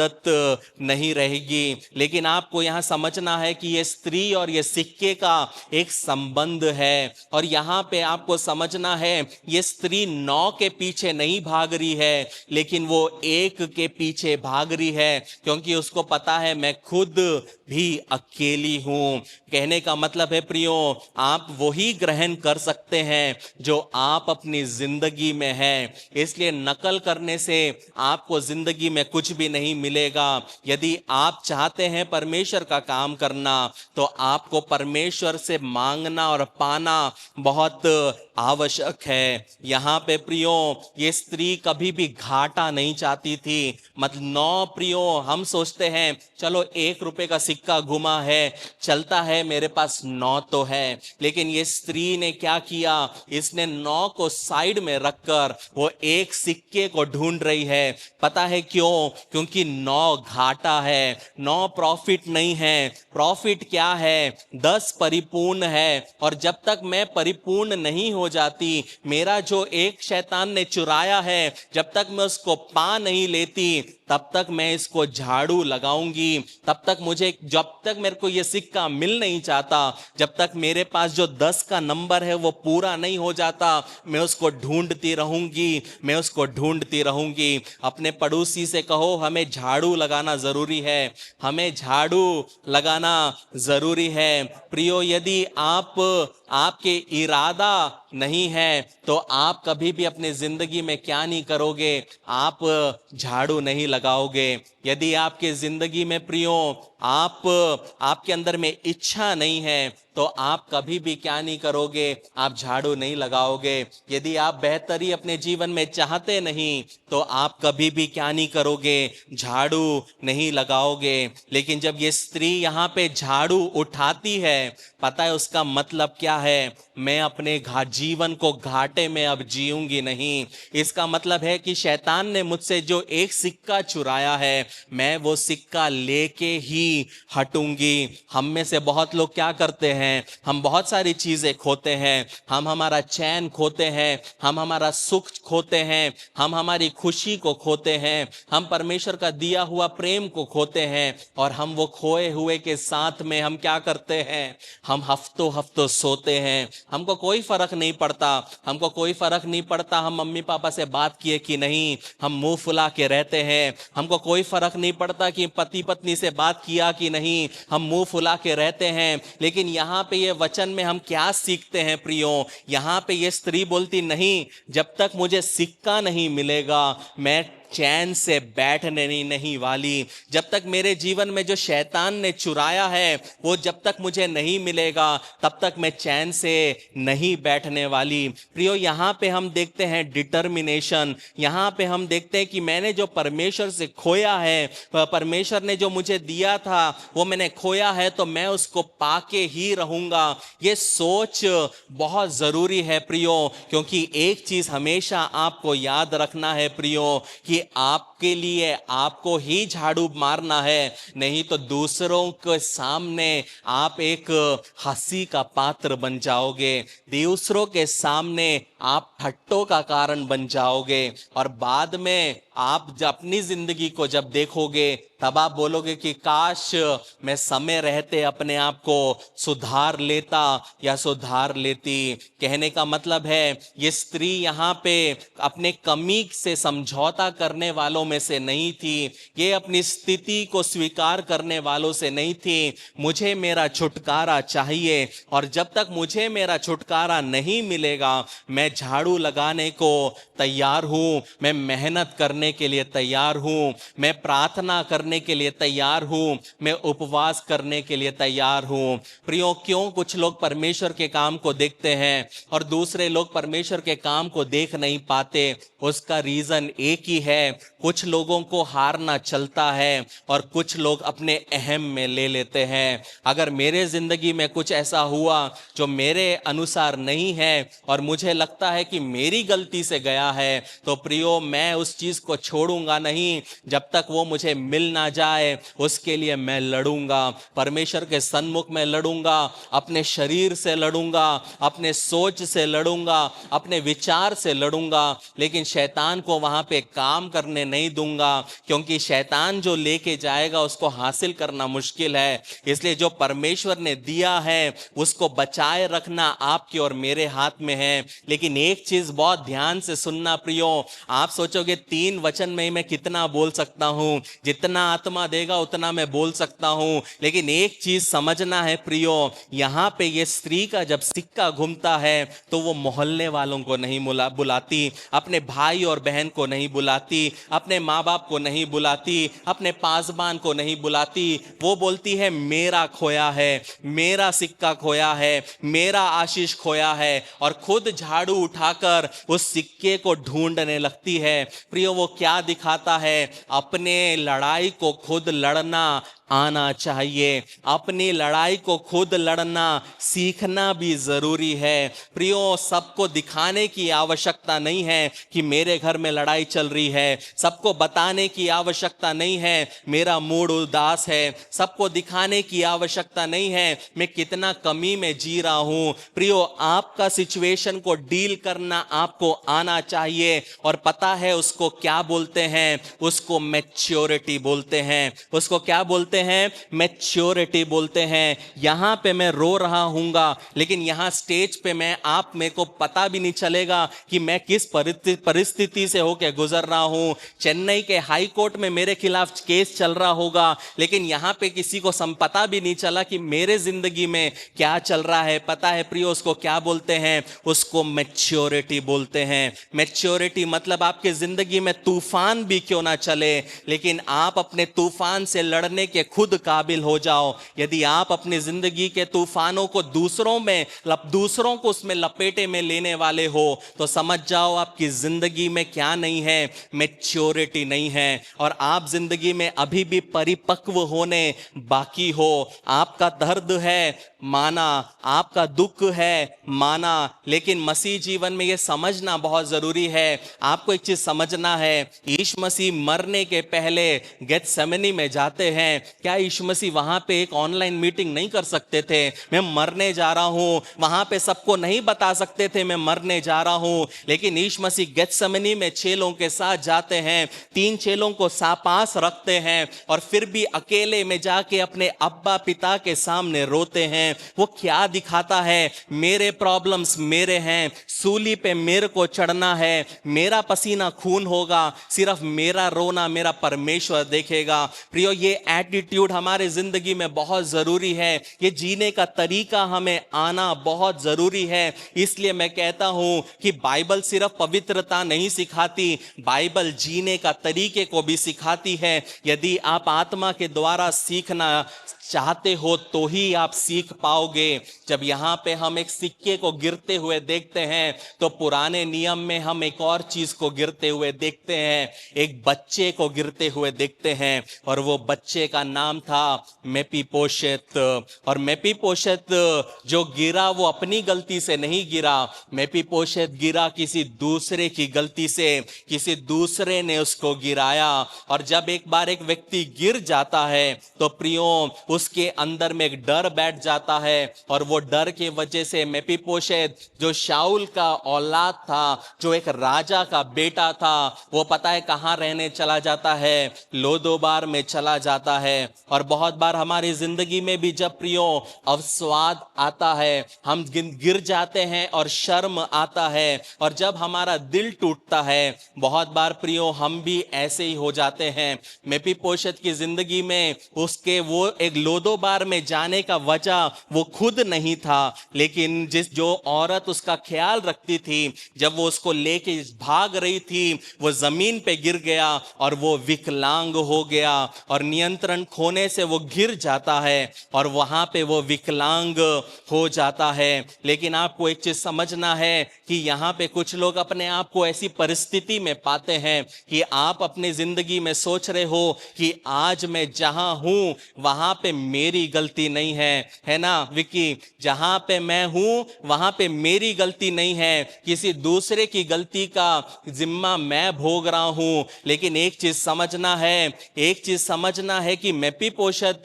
नहीं रहेगी। लेकिन आपको यहां समझना है कि यह स्त्री और यह सिक्के का एक संबंध है। और यहां पे आपको समझना है, यह स्त्री 9 के पीछे नहीं भाग रही है, लेकिन वो 1 के पीछे भाग रही है, क्योंकि उसको पता है मैं खुद भी अकेली हूं। कहने का मतलब है प्रियो, आप वही ग्रहण कर सकते हैं जो आप अपनी जिंदगी में है। इसलिए नकल करने से आपको जिंदगी में कुछ भी नहीं मिलेगा। यदि आप चाहते हैं परमेश्वर का काम करना तो आपको परमेश्वर से मांगना और पाना बहुत आवश्यक है। यहां पे प्रियो, ये स्त्री कभी भी घाटा नहीं चाहती थी। मतलब 9 प्रियो, हम सोचते सोचते हैं चलो 1 रुपए का सिक्का घुमा है, चलता है, मेरे पास 9 तो है। लेकिन ये स्त्री ने क्या किया, इसने 9 को साइड में रखकर वो एक सिक्के को ढूंढ रही है। पता है क्यों? क्योंकि 9 घाटा है, 9 प्रॉफिट नहीं है। प्रॉफिट क्या है? 10 परिपूर्ण है। और जब तक मैं परिपूर्ण नहीं हो जाती, मेरा जो एक शैतान ने चुराया है, जब तक मैं उसको पा नहीं लेती, तब तक मैं इसको झाड़ू लगाऊंगी। तब तक मुझे, जब तक मेरे को ये सिक्का मिल नहीं जाता, जब तक मेरे पास जो 10 का नंबर है वो पूरा नहीं हो जाता, मैं उसको ढूंढती रहूंगी, मैं उसको ढूंढती रहूंगी। अपने पड़ोसी से कहो हमें झाड़ू लगाना जरूरी है, हमें झाड़ू लगाना जरूरी है। प्रियो, यदि आपके इरादा नहीं है तो आप कभी भी अपनी जिंदगी में क्या नहीं करोगे, आप झाड़ू नहीं लगाओगे। यदि आपके जिंदगी में प्रियो आपके अंदर में इच्छा नहीं है तो आप कभी भी क्या नहीं करोगे, आप झाड़ू नहीं लगाओगे। यदि आप बेहतरी अपने जीवन में चाहते नहीं तो आप कभी भी क्या नहीं करोगे, झाड़ू नहीं लगाओगे। लेकिन जब ये स्त्री यहाँ पे झाड़ू उठाती है, पता है उसका मतलब क्या है? मैं अपने जीवन को घाटे में अब जीऊंगी नहीं। इसका मतलब है कि शैतान ने मुझसे जो एक सिक्का चुराया है, मैं वो सिक्का लेके ही हटूंगी। हम में से बहुत लोग क्या करते हैं, हम बहुत सारी चीजें खोते हैं। हम हमारा चैन खोते हैं, हम हमारा सुख खोते हैं, हम हमारी खुशी को खोते हैं, हम परमेश्वर का दिया हुआ प्रेम को खोते हैं। और हम वो खोए हुए के साथ में हम क्या करते हैं, हम हफ्तों हफ्तों सोते हैं। हमको कोई फर्क नहीं पड़ता, हमको कोई फर्क नहीं पड़ता हम मम्मी पापा से बात किए कि नहीं, हम मुंह फुला के रहते हैं। हमको कोई फर्क नहीं पड़ता कि पति पत्नी से बात किया कि नहीं, हम मुंह फुला के रहते हैं। लेकिन यहाँ पे ये वचन में हम क्या सीखते हैं प्रियो? यहाँ पे ये स्त्री बोलती नहीं, जब तक मुझे सिक्का नहीं मिलेगा मैं चैन से बैठने नहीं वाली। जब तक मेरे जीवन में जो शैतान ने चुराया है वो जब तक मुझे नहीं मिलेगा, तब तक मैं चैन से नहीं बैठने वाली। प्रियो, यहाँ पे हम देखते हैं डिटर्मिनेशन। यहाँ पे हम देखते हैं कि मैंने जो परमेश्वर से खोया है, परमेश्वर ने जो मुझे दिया था वो मैंने खोया है, तो मैं उसको पाके ही रहूंगा। ये सोच बहुत जरूरी है प्रियो, क्योंकि एक चीज हमेशा आपको याद रखना है प्रियो, कि आपके लिए आपको ही झाड़ू मारना है, नहीं तो दूसरों के सामने आप एक हंसी का पात्र बन जाओगे, दूसरों के सामने आप ठट्टों का कारण बन जाओगे। और बाद में आप जब अपनी जिंदगी को जब देखोगे, तब आप बोलोगे कि काश मैं समय रहते अपने आप को सुधार लेता या सुधार लेती। कहने का मतलब है, ये स्त्री यहाँ पे अपने कमी से समझौता करने वालों में से नहीं थी, ये अपनी स्थिति को स्वीकार करने वालों से नहीं थी। मुझे मेरा छुटकारा चाहिए, और जब तक मुझे मेरा छुटकारा नहीं मिलेगा, मैं झाड़ू लगाने को तैयार हूं, मैं मेहनत करने के लिए तैयार हूं, मैं प्रार्थना करने के लिए तैयार हूं, मैं उपवास करने के लिए तैयार हूं। प्रियो, क्यों कुछ लोग परमेश्वर के काम को देखते हैं और दूसरे लोग परमेश्वर के काम को देख नहीं पाते? उसका रीजन एक ही है, कुछ लोगों को हारना चलता है और कुछ लोग अपने अहम में ले लेते हैं। अगर मेरे जिंदगी में कुछ ऐसा हुआ जो मेरे अनुसार नहीं है और मुझे लगता है कि मेरी गलती से गया है, तो प्रियो, मैं उस चीज को छोड़ूंगा नहीं जब तक वो मुझे मिल ना जाए। उसके लिए मैं लड़ूंगा, परमेश्वर के सन्मुख में लड़ूंगा, अपने शरीर से लड़ूंगा, अपने सोच से लड़ूंगा, अपने विचार से लड़ूंगा, लेकिन शैतान को वहां पे काम करने नहीं दूंगा, क्योंकि शैतान जो लेके जाएगा उसको हासिल करना मुश्किल है। इसलिए जो परमेश्वर ने दिया है उसको बचाए रखना आपके और मेरे हाथ में है। लेकिन एक चीज बहुत ध्यान से सुनना प्रियो, आप सोचोगे 3 वचन में मैं कितना बोल सकता हूं, जितना आत्मा देगा उतना मैं बोल सकता हूं। लेकिन एक चीज समझना है प्रियो, यहां पे ये स्त्री का जब सिक्का घूमता है तो वो मोहल्ले वालों को नहीं बुलाती, अपने भाई और बहन को नहीं बुलाती, अपने माँ बाप को नहीं बुलाती, अपने पासबान को नहीं बुलाती। वो बोलती है मेरा खोया है, मेरा सिक्का खोया है, मेरा आशीष खोया है, और खुद झाड़ू उठाकर उस सिक्के को ढूंढने लगती है। प्रियो, वो क्या दिखाता है? अपने लड़ाई को खुद लड़ना आना चाहिए। अपनी लड़ाई को खुद लड़ना सीखना भी जरूरी है। प्रियो, सबको दिखाने की आवश्यकता नहीं है कि मेरे घर में लड़ाई चल रही है। सबको बताने की आवश्यकता नहीं है मेरा मूड उदास है। सबको दिखाने की आवश्यकता नहीं है मैं कितना कमी में जी रहा हूं। प्रियो, आपका सिचुएशन को डील करना आपको आना चाहिए। और पता है उसको क्या बोलते हैं? उसको मैच्योरिटी बोलते हैं। उसको क्या बोलते हैं? मैच्योरिटी बोलते हैं। यहां पे मैं रो रहा हूंगा, लेकिन यहां स्टेज पे मेरे को पता भी नहीं चलेगा कि मैं किस परिस्थिति से होकर गुजर रहा हूं। चेन्नई के हाई कोर्ट में मेरे खिलाफ केस चल रहा होगा, लेकिन यहां पे किसी को पता भी नहीं चला कि मेरे जिंदगी में क्या चल रहा है। पता है प्रियो, उसको क्या बोलते हैं? उसको मैच्योरिटी बोलते हैं। मैच्योरिटी मतलब आपके जिंदगी में तूफान भी क्यों ना चले, लेकिन आप अपने तूफान से लड़ने के खुद काबिल हो जाओ। यदि आप अपनी जिंदगी के तूफानों को दूसरों को उसमें लपेटे में लेने वाले हो, तो समझ जाओ आपकी जिंदगी में क्या नहीं है? मैच्योरिटी नहीं है। और आप जिंदगी में अभी भी परिपक्व होने बाकी हो। आपका दर्द है माना, आपका दुख है माना, लेकिन मसीह जीवन में यह समझना बहुत जरूरी है। आपको एक चीज समझना है, यीशु मसीह मरने के पहले गेत्सेमनी में जाते हैं। क्या यीशु मसीह वहां पे एक ऑनलाइन मीटिंग नहीं कर सकते थे? मैं मरने जा रहा हूं, वहां पे सबको नहीं बता सकते थे मैं मरने जा रहा हूं। लेकिन यीशु मसीह गेत्सेमनी में चेलों के साथ जाते हैं, 3 चेलों को पास रखते हैं, और फिर भी अकेले में जाके अपने अब्बा पिता के सामने रोते हैं। वो क्या दिखाता है? मेरे प्रॉब्लम्स मेरे हैं, सूली पे मेरे को चढ़ना है, मेरा पसीना खून होगा, सिर्फ मेरा रोना मेरा परमेश्वर देखेगा। प्रियो, ये एटीट्यूड हमारे जिंदगी में बहुत जरूरी है। ये जीने का तरीका हमें आना बहुत जरूरी है। इसलिए मैं कहता हूं कि बाइबल सिर्फ पवित्रता नहीं सिखाती, बाइबल जीने का तरीके को भी सिखाती है। यदि आप आत्मा के द्वारा सीखना चाहते हो तो ही आप सीख पाओगे। जब यहाँ पे हम एक सिक्के को गिरते हुए देखते हैं, तो पुराने नियम में हम एक और चीज को गिरते हुए देखते हैं, एक बच्चे को गिरते हुए देखते हैं, और वो बच्चे का नाम था मेपीपोशेत। और मेपीपोशेत जो गिरा वो अपनी गलती से नहीं गिरा, मेपीपोशेत गिरा किसी दूसरे की गलती से, किसी दूसरे ने उसको गिराया। और जब एक बार एक व्यक्ति गिर जाता है तो प्रियो, उसके अंदर में एक डर बैठ जाता है, और वो डर के वजह से मेपीपोशेत जो शाऊल का औलाद था, जो एक राजा का बेटा था, वो पता है कहां रहने चला जाता है? लोदोबार में चला जाता है। और बहुत बार हमारी जिंदगी में भी जब प्रियो अवसाद आता है, हम गिर जाते हैं और शर्म आता है, और जब हमारा दिल टूटता है, बहुत बार प्रियो हम भी ऐसे ही हो जाते हैं। मेपीपोशेत की जिंदगी में उसके वो एक लोदोबार में जाने का वजह वो खुद नहीं था, लेकिन जो औरत उसका ख्याल रखती थी, जब वो उसको लेके भाग रही थी, वो जमीन पे गिर गया और वो विकलांग हो गया, और नियंत्रण खोने से वो गिर जाता है और वहां पे वो विकलांग हो जाता है। लेकिन आपको एक चीज समझना है कि यहाँ पे कुछ लोग अपने आप को ऐसी परिस्थिति में पाते हैं कि आप अपनी जिंदगी में सोच रहे हो कि आज मैं जहां हूं वहां पे मेरी गलती नहीं है ना विकी? जहां पे मैं हूं वहां पे मेरी गलती नहीं है, किसी दूसरे की गलती का जिम्मा मैं भोग रहा हूं। लेकिन एक चीज समझना है कि मेपीपोशेत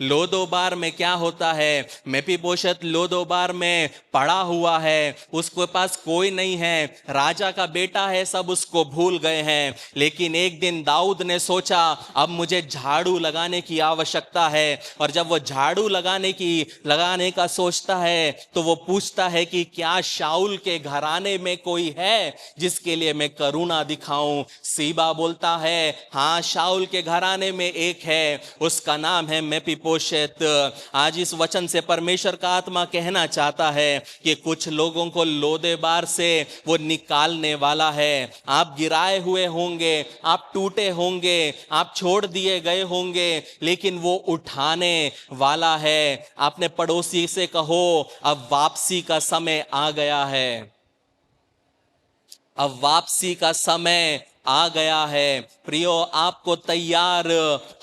लोदोबार में क्या होता है? मेपीपोशेत लोदोबार में पड़ा हुआ है, उसके पास कोई नहीं है, राजा का बेटा है, सब उसको भूल गए हैं। लेकिन एक दिन दाऊद ने सोचा अब मुझे झाड़ू लगाने की आवश्यकता है, और जब वो झाड़ू लगाने का सोचता है तो वो पूछता है कि क्या शाऊल के घराने में कोई है जिसके लिए मैं करुणा दिखाऊं? सीबा बोलता है हाँ, शाऊल के घराने में एक है, उसका नाम है मेपीपोशेत। आज इस वचन से परमेश्वर का आत्मा कहना चाहता है कि कुछ लोगों को लोदेबार से वो निकालने वाला है। आप गिराए हुए होंगे, आप टूटे होंगे, आप छोड़ दिए गए होंगे, लेकिन वो उठाने वाला है। अपने पड़ोसी से कहो अब वापसी का समय आ गया है, अब वापसी का समय आ गया है। प्रियो, आपको तैयार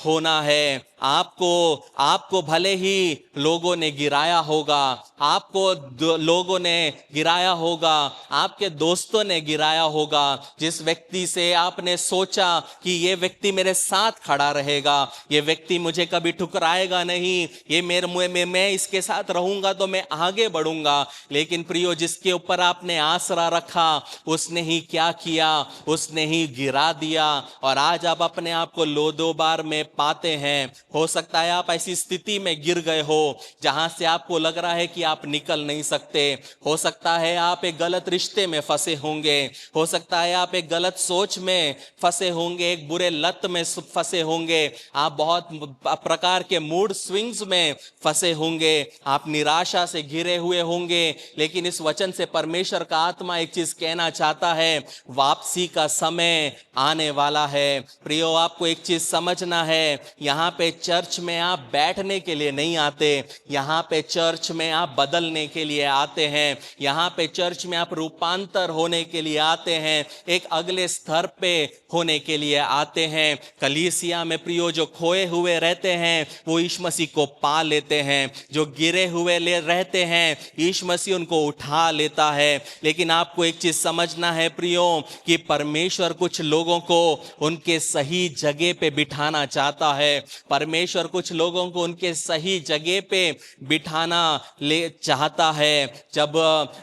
होना है। आपको भले ही लोगों ने गिराया होगा, आपको लोगों ने गिराया होगा, आपके दोस्तों ने गिराया होगा, जिस व्यक्ति से आपने सोचा कि ये व्यक्ति मेरे साथ खड़ा रहेगा, ये व्यक्ति मुझे कभी ठुकराएगा नहीं, ये मेरे मुंह में, मैं इसके साथ रहूंगा तो मैं आगे बढ़ूंगा। लेकिन प्रियो, जिसके ऊपर आपने आसरा रखा, उसने ही क्या किया, उसने ही गिरा दिया। और आज आप अपने आप को लोदोबार में पाते हैं। हो सकता है आप ऐसी स्थिति में गिर गए हो जहां से आपको लग रहा है कि आप निकल नहीं सकते। हो सकता है आप एक गलत रिश्ते में फंसे होंगे, हो सकता है आप एक गलत सोच में फंसे होंगे, एक बुरे लत में फंसे होंगे, आप बहुत प्रकार के मूड स्विंग्स में फंसे होंगे, आप निराशा से घिरे हुए होंगे। लेकिन इस वचन से परमेश्वर का आत्मा एक चीज कहना चाहता है, वापसी का समय आने वाला है। प्रियो, आपको एक चीज समझना है, यहाँ पे चर्च में आप बैठने के लिए नहीं आते, यहाँ पे चर्च में आप बदलने के लिए आते हैं, यहाँ पे चर्च में आप रूपांतर होने के लिए आते हैं, एक अगले स्तर पे होने के लिए आते हैं। कलीसिया में प्रियो, जो खोए हुए रहते हैं वो यीशु मसीह को पा लेते हैं, जो गिरे हुए रहते हैं यीशु मसीह उनको उठा लेता है। लेकिन आपको एक चीज समझना है प्रियो, कि परमेश्वर कुछ लोगों को उनके सही जगह पे बिठाना चाहता है। परमेश्वर कुछ लोगों को उनके सही जगह पे बिठाना ले चाहता है। जब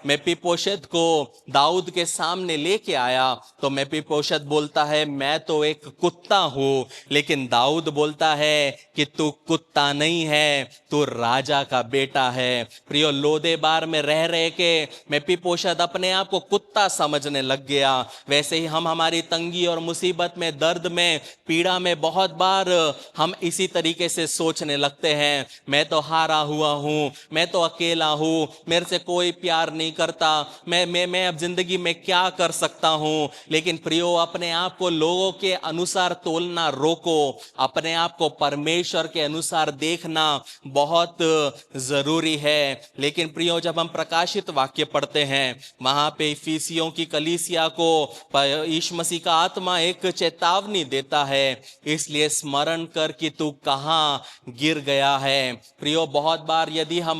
मेपीपोशेत को दाऊद के सामने लेके आया तो मेपीपोशेत बोलता है, मैं तो एक कुत्ता हूं। लेकिन दाऊद बोलता है कि तू कुत्ता नहीं है, तू राजा का बेटा है। प्रियो, लोदेबार में रह रहे के मेपीपोशेत अपने आप को कुत्ता समझने लग गया। वैसे ही हम हमारी तंगी और मुसीबत में, दर्द में, पीड़ा में बहुत बार हम इसी तरीके से सोचने लगते हैं, मैं तो हारा हुआ हूं, मैं तो अकेला हूं, मेरे से कोई प्यार नहीं करता, मैं अब जिंदगी में क्या कर सकता हूं। लेकिन प्रियो, अपने आप को लोगों के अनुसार तोलना रोको, अपने आप को परमेश्वर के अनुसार देखना बहुत जरूरी है। लेकिन प्रियो, जब हम प्रकाशित वाक्य पढ़ते हैं, वहां पे इफिसियों की कलीसिया को यीशु मसीह का आत्मा एक चेतावनी देता है, इसलिए स्मरण कर कि तू कहां गिर गया है। प्रियो, बहुत बार यदि हम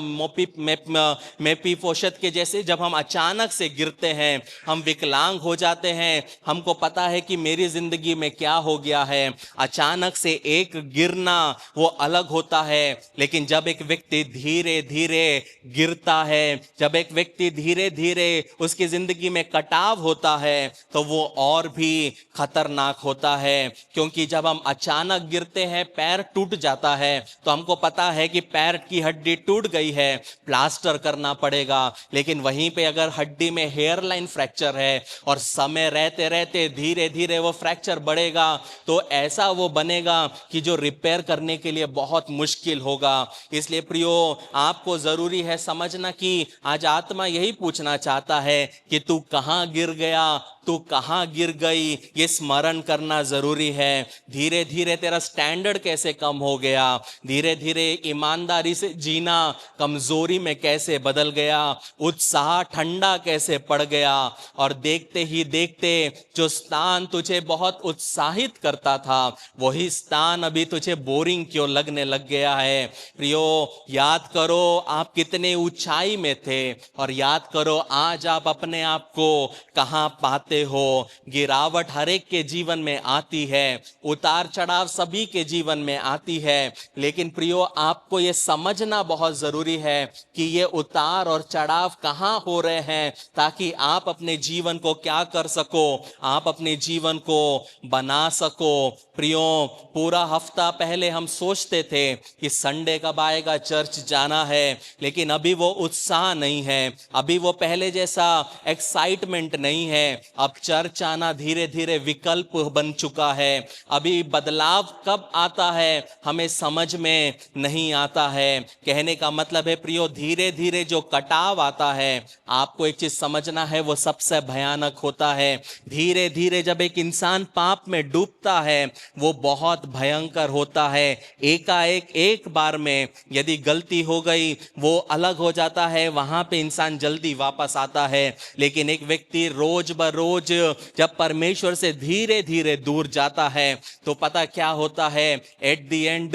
मेपीपोशेत के जैसे जब हम अचानक से गिरते हैं, हम विकलांग हो जाते हैं, हमको पता है कि मेरी जिंदगी में क्या हो गया है। अचानक से एक गिरना वो अलग होता है, लेकिन जब एक व्यक्ति धीरे धीरे गिरता है, जब एक व्यक्ति धीरे धीरे उसकी जिंदगी में कटाव होता है, तो वो और भी खतरनाक होता है। क्योंकि जब हम अचानक गिरते हैं, पैर टूट जाता है, तो हमको पता है कि पैर की हड्डी टूट गई है, प्लास्टर करना पड़ेगा। लेकिन वहीं पे अगर हड्डी में हेयर लाइन फ्रैक्चर है और समय रहते रहते धीरे धीरे वो फ्रैक्चर बढ़ेगा, तो ऐसा वो बनेगा कि जो रिपेयर करने के लिए बहुत मुश्किल होगा। इसलिए प्रियो, आपको जरूरी है समझना कि आज आत्मा यही पूछना चाहता है कि तू कहां गिर गया, तू कहां गिर गई, ये स्मरण करना जरूरी है। धीरे धीरे तेरा स्टैंडर्ड कैसे कम हो गया, धीरे धीरे ईमानदारी से जीना कमजोरी में कैसे बदल गया, उत्साह ठंडा कैसे पड़ गया, और देखते ही देखते जो स्थान तुझे बहुत उत्साहित करता था, वही स्थान अभी तुझे बोरिंग क्यों लगने लग गया है। प्रियो, याद करो आप कितने ऊंचाई में थे, और याद करो आज आप अपने आप को कहां पाते हो। गिरावट हर एक के जीवन में आती है, उतार चढ़ाव सभी के जीवन में आती है। लेकिन प्रियो, आपको यह समझना बहुत जरूरी है कि ये उतार और चढ़ाव कहां हो रहे हैं, ताकि आप अपने जीवन को क्या कर सको, आप अपने जीवन को बना सको। प्रियो, पूरा हफ्ता पहले हम सोचते थे कि संडे कब आएगा, चर्च जाना है, लेकिन अभी वो उत्साह नहीं है, अभी वो पहले जैसा एक्साइटमेंट नहीं है। अब चर्च आना धीरे धीरे विकल्प बन चुका है। अभी बदलाव कब आता है हमें समझ में नहीं आता है। कहने का मतलब है प्रियो, धीरे धीरे जो कटाव आता है, आपको एक चीज समझना है, वो सबसे भयानक होता है। धीरे धीरे जब एक इंसान पाप में डूबता है, वो बहुत भयंकर होता है। एकाएक एक बार में यदि गलती हो गई, वो अलग हो जाता है, वहां पे इंसान जल्दी वापस आता है। लेकिन एक व्यक्ति रोज ब रोज रोज जब परमेश्वर से धीरे धीरे दूर जाता है तो पता क्या होता है, एट द एंड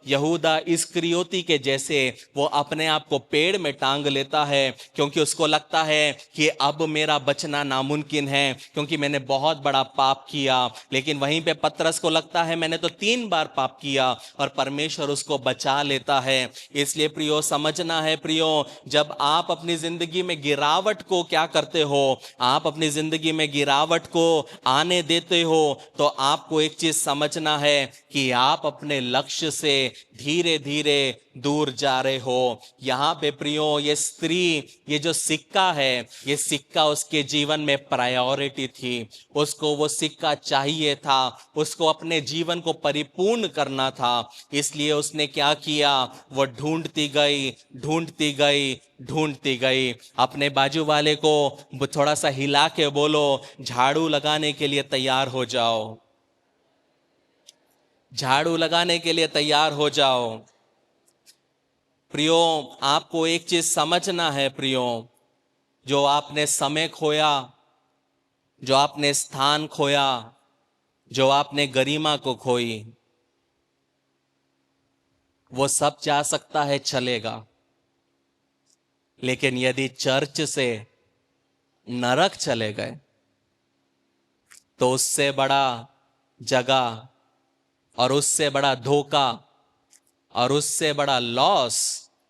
यहूदा इस्करियोती के जैसे वो अपने आप को पेड़ में टांग लेता है, क्योंकि उसको लगता है कि अब मेरा बचना नामुमकिन है क्योंकि मैंने बहुत बड़ा पाप किया। लेकिन वहीं पे पतरस को लगता है मैंने तो 3 बार पाप किया, और परमेश्वर उसको बचा लेता है। इसलिए प्रियो समझना है प्रियो, जब आप अपनी जिंदगी में गिरावट को क्या करते हो, आप अपनी जिंदगी में गिरावट को आने देते हो, तो आपको एक चीज समझना है कि आप अपने लक्ष्य से धीरे धीरे दूर जा रहे हो। यहां पे प्रियो ये स्त्री, ये जो सिक्का है, ये सिक्का उसके जीवन में प्रायोरिटी थी। उसको वो सिक्का चाहिए था, उसको अपने जीवन को परिपूर्ण करना था। इसलिए उसने क्या किया, वो ढूंढती गई ढूंढती गई ढूंढती गई। अपने बाजू वाले को थोड़ा सा हिला के बोलो, झाड़ू लगाने के लिए तैयार हो जाओ, झाड़ू लगाने के लिए तैयार हो जाओ। प्रियो आपको एक चीज समझना है प्रियो, जो आपने समय खोया, जो आपने स्थान खोया, जो आपने गरिमा को खोई, वो सब जा सकता है, चलेगा। लेकिन यदि चर्च से नरक चले गए तो उससे बड़ा जगह और उससे बड़ा धोखा और उससे बड़ा लॉस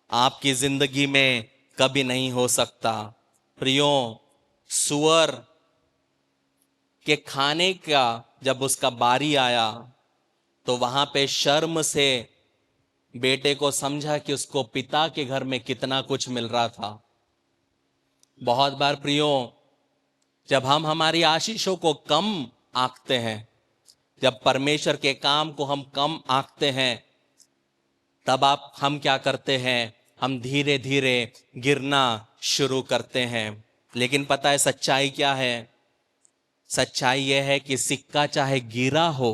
आपकी जिंदगी में कभी नहीं हो सकता। प्रियो सुअर के खाने का जब उसका बारी आया तो वहां पे शर्म से बेटे को समझा कि उसको पिता के घर में कितना कुछ मिल रहा था। बहुत बार प्रियो जब हम हमारी आशीषों को कम आंकते हैं, जब परमेश्वर के काम को हम कम आंकते हैं, तब हम क्या करते हैं, हम धीरे धीरे गिरना शुरू करते हैं। लेकिन पता है सच्चाई क्या है? सच्चाई यह है कि सिक्का चाहे गिरा हो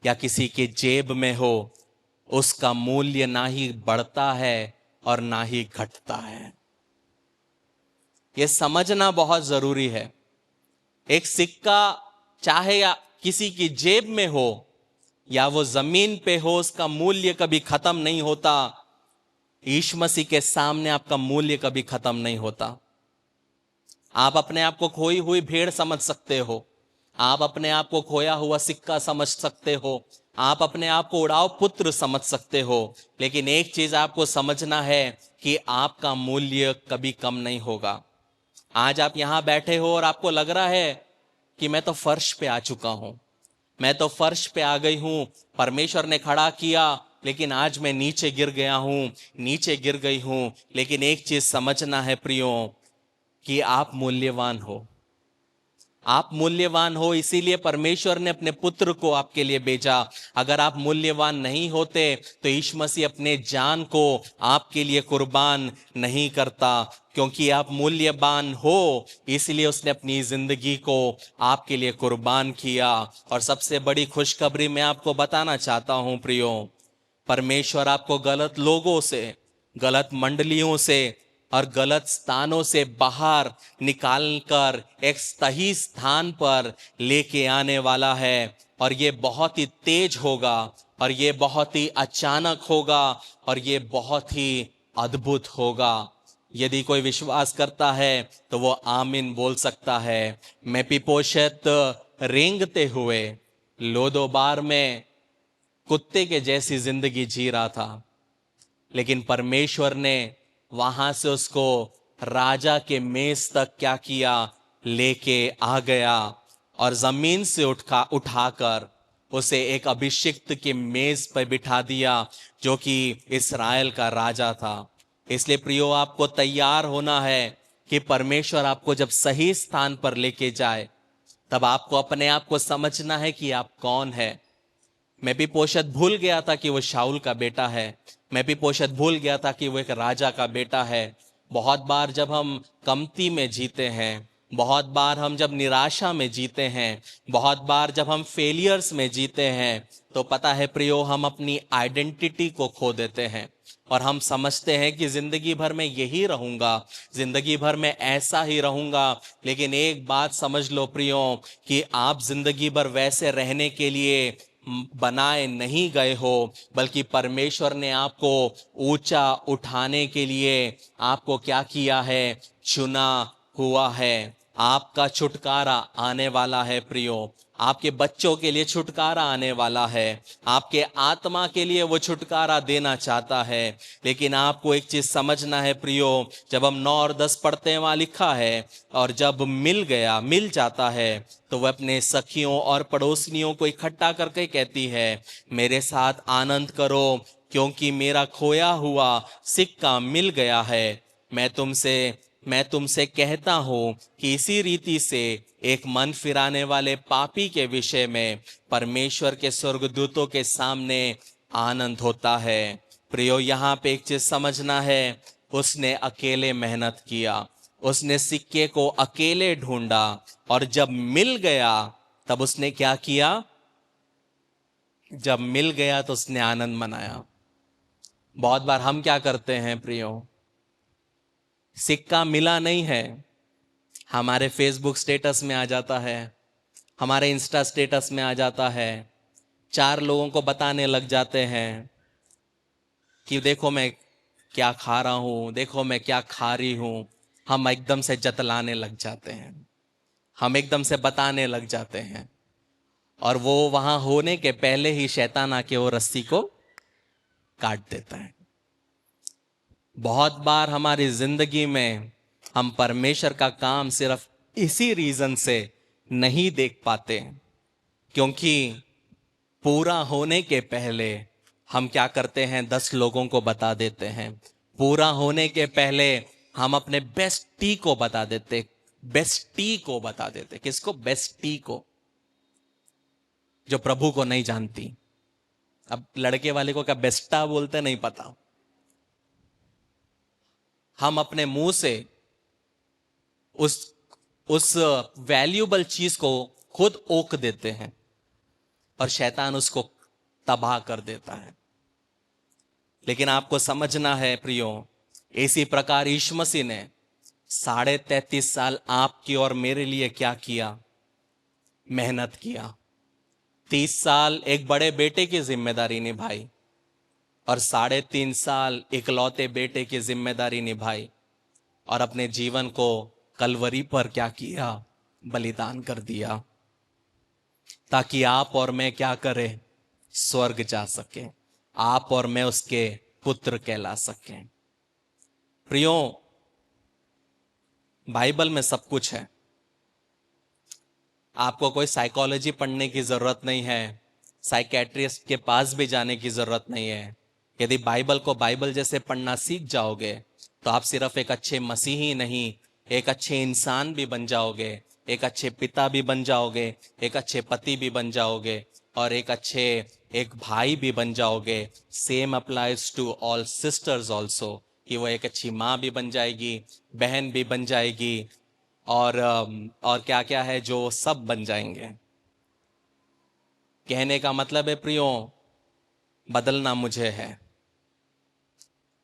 या किसी के जेब में हो, उसका मूल्य ना ही बढ़ता है और ना ही घटता है। यह समझना बहुत जरूरी है। एक सिक्का चाहे या किसी की जेब में हो या वो जमीन पे हो, उसका मूल्य कभी खत्म नहीं होता। यीशु मसीह के सामने आपका मूल्य कभी खत्म नहीं होता। आप अपने आप को खोई हुई भेड़ समझ सकते हो, आप अपने आप को खोया हुआ सिक्का समझ सकते हो, आप अपने आप को उड़ाव पुत्र समझ सकते हो, लेकिन एक चीज आपको समझना है कि आपका मूल्य कभी कम नहीं होगा। आज आप यहां बैठे हो और आपको लग रहा है कि मैं तो फर्श पे आ चुका हूं, मैं तो फर्श पे आ गई हूं, परमेश्वर ने खड़ा किया लेकिन आज मैं नीचे गिर गया हूं, नीचे गिर गई हूं। लेकिन एक चीज समझना है प्रियो, कि आप मूल्यवान हो, आप मूल्यवान हो, इसीलिए परमेश्वर ने अपने पुत्र को आपके लिए भेजा। अगर आप मूल्यवान नहीं होते तो यीशु मसीह अपने जान को आपके लिए कुर्बान नहीं करता। क्योंकि आप मूल्यवान हो, इसलिए उसने अपनी जिंदगी को आपके लिए कुर्बान किया। और सबसे बड़ी खुशखबरी मैं आपको बताना चाहता हूं प्रियो, परमेश्वर आपको गलत लोगों से, गलत मंडलियों से और गलत स्थानों से बाहर निकालकर एक सही स्थान पर लेके आने वाला है। और ये बहुत ही तेज होगा, और ये बहुत ही अचानक होगा, और ये बहुत ही अद्भुत होगा। यदि कोई विश्वास करता है तो वो आमीन बोल सकता है। मेपीबोशेत रेंगते हुए लोदोबार में कुत्ते के जैसी जिंदगी जी रहा था, लेकिन परमेश्वर ने वहां से उसको राजा के मेज तक क्या किया, लेके आ गया, और जमीन से उठाकर उसे एक अभिषिक्त के मेज पर बिठा दिया, जो कि इस्राएल का राजा था। इसलिए प्रियो आपको तैयार होना है कि परमेश्वर आपको जब सही स्थान पर लेके जाए, तब आपको अपने आप को समझना है कि आप कौन है। मेपीबोशेत भूल गया था कि वो शाऊल का बेटा है, मेपीबोशेत भूल गया था कि वो एक राजा का बेटा है। बहुत बार जब हम कमती में जीते हैं, बहुत बार हम जब निराशा में जीते हैं, बहुत बार जब हम फेलियर्स में जीते हैं, तो पता है प्रियो, हम अपनी आइडेंटिटी को खो देते हैं और हम समझते हैं कि जिंदगी भर मैं यही रहूंगा, जिंदगी भर मैं ऐसा ही रहूंगा। लेकिन एक बात समझ लो प्रियो, कि आप जिंदगी भर वैसे रहने के लिए बनाए नहीं गए हो, बल्कि परमेश्वर ने आपको ऊंचा उठाने के लिए आपको क्या किया है, चुना हुआ है। आपका छुटकारा आने वाला है प्रियो, आपके बच्चों के लिए छुटकारा आने वाला है, आपके आत्मा के लिए वो छुटकारा देना चाहता है। लेकिन आपको एक चीज समझना है प्रियो, जब हम 9 और 10 पढ़ते हैं, वहां लिखा है, और जब मिल जाता है, तो वह अपने सखियों और पड़ोसियों को इकट्ठा करके कहती है, मेरे साथ आनंद करो, क्योंकि मेरा खोया हुआ सिक्का मिल गया है। मैं तुमसे कहता हूं कि इसी रीति से एक मन फिराने वाले पापी के विषय में परमेश्वर के स्वर्गदूतों के सामने आनंद होता है। प्रियो, यहां पे एक चीज समझना है, उसने अकेले मेहनत किया, उसने सिक्के को अकेले ढूंढा, और जब मिल गया तब उसने क्या किया, जब मिल गया तो उसने आनंद मनाया। बहुत बार हम क्या करते हैं प्रियो, सिक्का मिला नहीं है, हमारे फेसबुक स्टेटस में आ जाता है, हमारे इंस्टा स्टेटस में आ जाता है, 4 लोगों को बताने लग जाते हैं कि देखो मैं क्या खा रहा हूं, देखो मैं क्या खा रही हूं। हम एकदम से जतलाने लग जाते हैं, हम एकदम से बताने लग जाते हैं, और वो वहां होने के पहले ही शैतान आके वो रस्सी को काट देता है। बहुत बार हमारी जिंदगी में हम परमेश्वर का काम सिर्फ इसी रीजन से नहीं देख पाते, क्योंकि पूरा होने के पहले हम क्या करते हैं, 10 लोगों को बता देते हैं। पूरा होने के पहले हम अपने बेस्टी को बता देते, बेस्टी को बता देते। किसको? बेस्टी को, जो प्रभु को नहीं जानती। अब लड़के वाले को क्या बेस्टा बोलते, नहीं पता। हम अपने मुंह से उस उस वैल्यूबल चीज को खुद ओक देते हैं, और शैतान उसको तबाह कर देता है। लेकिन आपको समझना है प्रियो, इसी प्रकार यीशु मसीह ने 33.5 साल आपकी और मेरे लिए क्या किया, मेहनत किया। 30 साल एक बड़े बेटे की जिम्मेदारी निभाई, और 3.5 साल इकलौते बेटे की जिम्मेदारी निभाई, और अपने जीवन को कलवरी पर क्या किया, बलिदान कर दिया, ताकि आप और मैं क्या करें, स्वर्ग जा सके, आप और मैं उसके पुत्र कहला सकें। प्रियो, बाइबल में सब कुछ है, आपको कोई साइकोलॉजी पढ़ने की जरूरत नहीं है, साइकेट्रिस्ट के पास भी जाने की जरूरत नहीं है। यदि बाइबल को बाइबल जैसे पढ़ना सीख जाओगे, तो आप सिर्फ एक अच्छे मसीही नहीं, एक अच्छे इंसान भी बन जाओगे, एक अच्छे पिता भी बन जाओगे, एक अच्छे पति भी बन जाओगे, और एक भाई भी बन जाओगे। Same applies to all sisters also, कि वो एक अच्छी माँ भी बन जाएगी, बहन भी बन जाएगी, और क्या क्या है जो सब बन जाएंगे। कहने का मतलब है प्रियो, बदलना मुझे है,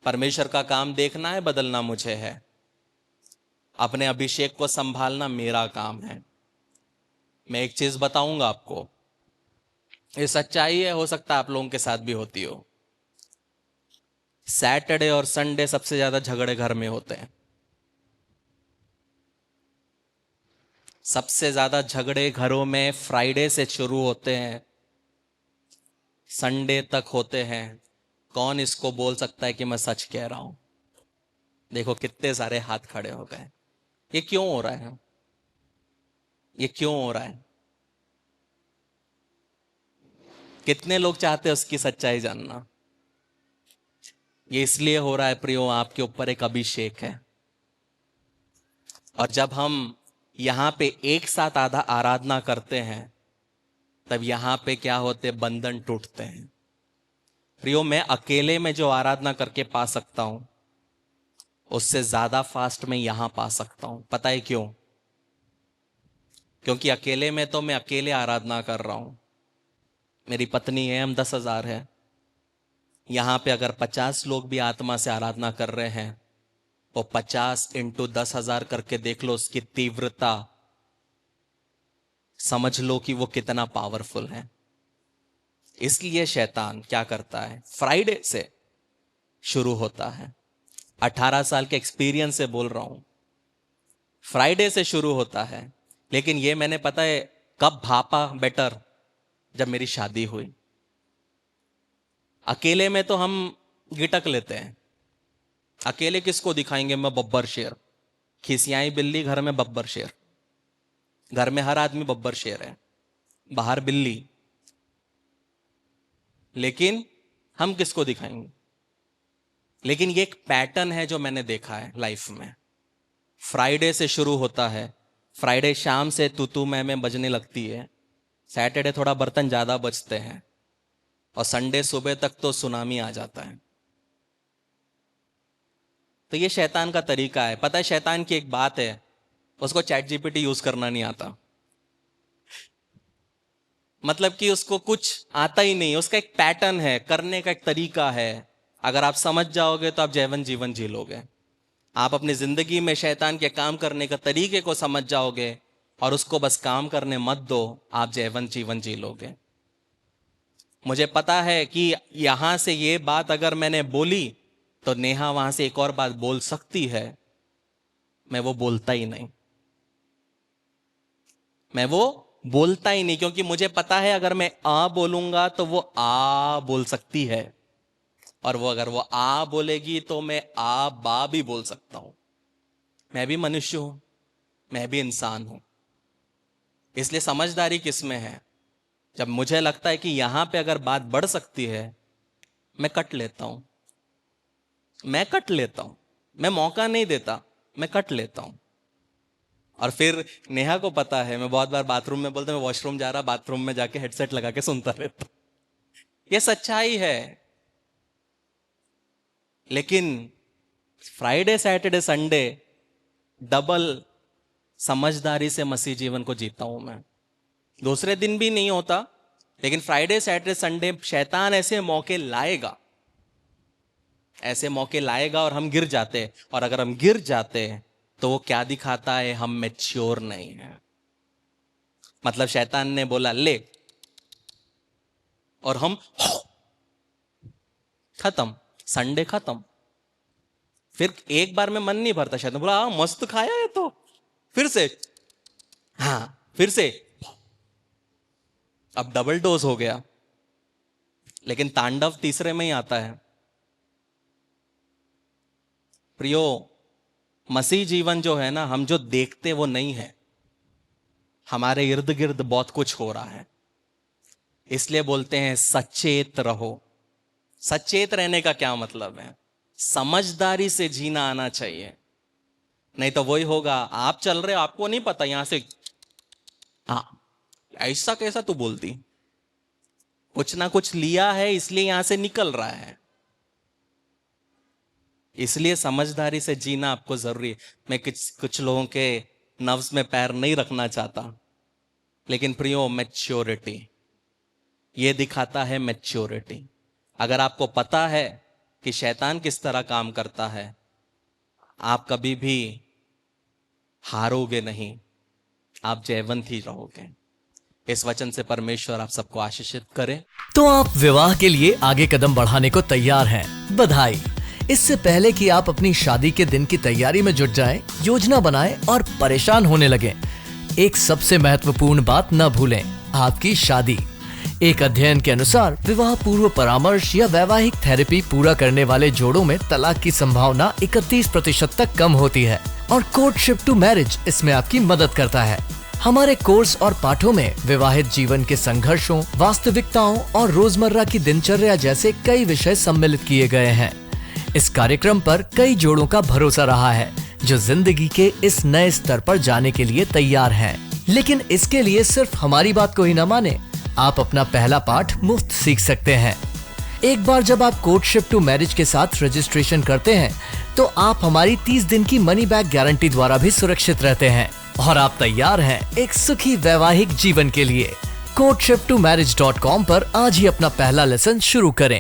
परमेश्वर का काम देखना है, बदलना मुझे है, अपने अभिषेक को संभालना मेरा काम है। मैं एक चीज बताऊंगा आपको, ये सच्चाई है, हो सकता है आप लोगों के साथ भी होती हो। सैटरडे और संडे सबसे ज्यादा झगड़े घर में होते हैं। सबसे ज्यादा झगड़े घरों में फ्राइडे से शुरू होते हैं, संडे तक होते हैं। कौन इसको बोल सकता है कि मैं सच कह रहा हूं? देखो कितने सारे हाथ खड़े हो गए। ये क्यों हो रहा है? ये क्यों हो रहा है? कितने लोग चाहते हैं उसकी सच्चाई जानना? ये इसलिए हो रहा है प्रियो, आपके ऊपर एक अभिषेक है, और जब हम यहां पे एक साथ आधा आराधना करते हैं, तब यहां पे क्या होते, बंधन टूटते हैं। प्रियो, मैं अकेले में जो आराधना करके पा सकता हूं, उससे ज्यादा फास्ट में यहां पा सकता हूं। पता है क्यों? क्योंकि अकेले में तो मैं अकेले आराधना कर रहा हूं, मेरी पत्नी है, हम 10,000 है। यहां पे अगर 50 लोग भी आत्मा से आराधना कर रहे हैं, वो 50 इंटू 10,000 करके देख लो, उसकी तीव्रता समझ लो कि वो कितना पावरफुल है। इसलिए शैतान क्या करता है, फ्राइडे से शुरू होता है। 18 साल के एक्सपीरियंस से बोल रहा हूं, फ्राइडे से शुरू होता है। लेकिन ये मैंने पता है कब भापा बेटर, जब मेरी शादी हुई। अकेले में तो हम गिटक लेते हैं, अकेले किसको दिखाएंगे, मैं बब्बर शेर, खिसियाई बिल्ली, घर में बब्बर शेर, घर में हर आदमी बब्बर शेर है, बाहर बिल्ली। लेकिन हम किसको दिखाएंगे। लेकिन ये एक पैटर्न है जो मैंने देखा है लाइफ में। फ्राइडे से शुरू होता है, फ्राइडे शाम से तू मैं बजने लगती है, सैटरडे थोड़ा बर्तन ज्यादा बजते हैं, और संडे सुबह तक तो सुनामी आ जाता है। तो ये शैतान का तरीका है। पता है शैतान की एक बात है, उसको चैट जीपीटी यूज करना नहीं आता। मतलब कि उसको कुछ आता ही नहीं, उसका एक पैटर्न है, करने का एक तरीका है। अगर आप समझ जाओगे तो आप जैवन जीवन जी लोगे। आप अपनी जिंदगी में शैतान के काम करने का तरीके को समझ जाओगे और उसको बस काम करने मत दो, आप जैवन जीवन जी लोगे। मुझे पता है कि यहां से ये बात अगर मैंने बोली तो नेहा वहां से एक और बात बोल सकती है, मैं वो बोलता ही नहीं, मैं वो बोलता ही नहीं, क्योंकि मुझे पता है अगर मैं आ बोलूंगा तो वो आ बोल सकती है, और वो अगर वो आ बोलेगी तो मैं आ बा भी बोल सकता हूं। मैं भी मनुष्य हूं, मैं भी इंसान हूं। इसलिए समझदारी किसमें है, जब मुझे लगता है कि यहां पे अगर बात बढ़ सकती है, मैं कट लेता हूं, मैं कट लेता हूं, मैं मौका नहीं देता, मैं कट लेता हूं। और फिर नेहा को पता है, मैं बहुत बार बाथरूम में बोलता, मैं वॉशरूम जा रहा, बाथरूम में जाके हेडसेट लगा के सुनता रहता। ये सच्चाई है। लेकिन फ्राइडे सैटरडे संडे डबल समझदारी से मसीह जीवन को जीता हूं मैं। दूसरे दिन भी नहीं होता, लेकिन फ्राइडे सैटरडे संडे शैतान ऐसे मौके लाएगा, ऐसे मौके लाएगा और हम गिर जाते। और अगर हम गिर जाते तो वो क्या दिखाता है, हम मैच्योर नहीं है। मतलब शैतान ने बोला ले, और हम खत्म, संडे खत्म। फिर एक बार में मन नहीं भरता, शैतान बोला मस्त खाया है तो फिर से, हाँ फिर से, अब डबल डोज हो गया। लेकिन तांडव तीसरे में ही आता है। प्रियो, मसीह जीवन जो है ना, हम जो देखते वो नहीं है, हमारे इर्द गिर्द बहुत कुछ हो रहा है। इसलिए बोलते हैं सचेत रहो। सचेत रहने का क्या मतलब है, समझदारी से जीना आना चाहिए। नहीं तो वही होगा, आप चल रहे हो, आपको नहीं पता, यहां से हाँ ऐसा कैसा तू बोलती, कुछ ना कुछ लिया है इसलिए यहां से निकल रहा है। इसलिए समझदारी से जीना आपको जरूरी है। मैं कुछ लोगों के नर्व्स में पैर नहीं रखना चाहता, लेकिन प्रियो मैच्योरिटी ये दिखाता है, मैच्योरिटी। अगर आपको पता है कि शैतान किस तरह काम करता है, आप कभी भी हारोगे नहीं, आप जयवंत ही रहोगे। इस वचन से परमेश्वर आप सबको आशीषित करे। तो आप विवाह के लिए आगे कदम बढ़ाने को तैयार हैं, बधाई। इससे पहले कि आप अपनी शादी के दिन की तैयारी में जुट जाएं, योजना बनाएं और परेशान होने लगें, एक सबसे महत्वपूर्ण बात न भूलें, आपकी शादी। एक अध्ययन के अनुसार विवाह पूर्व परामर्श या वैवाहिक थेरेपी पूरा करने वाले जोड़ों में तलाक की संभावना 31% तक कम होती है, और कोर्टशिप टू मैरिज इसमें आपकी मदद करता है। हमारे कोर्स और पाठों में विवाहित जीवन के संघर्षों, वास्तविकताओं और रोजमर्रा की दिनचर्या जैसे कई विषय सम्मिलित किए गए हैं। इस कार्यक्रम पर कई जोड़ों का भरोसा रहा है, जो जिंदगी के इस नए स्तर पर जाने के लिए तैयार हैं। लेकिन इसके लिए सिर्फ हमारी बात को ही न माने, आप अपना पहला पाठ मुफ्त सीख सकते हैं। एक बार जब आप कोर्टशिप टू मैरिज के साथ रजिस्ट्रेशन करते हैं, तो आप हमारी 30 दिन की मनी बैक गारंटी द्वारा भी सुरक्षित रहते हैं। और आप तैयार हैं एक सुखी वैवाहिक जीवन के लिए। courtship2marriage.com पर आज ही अपना पहला लेसन शुरू करें।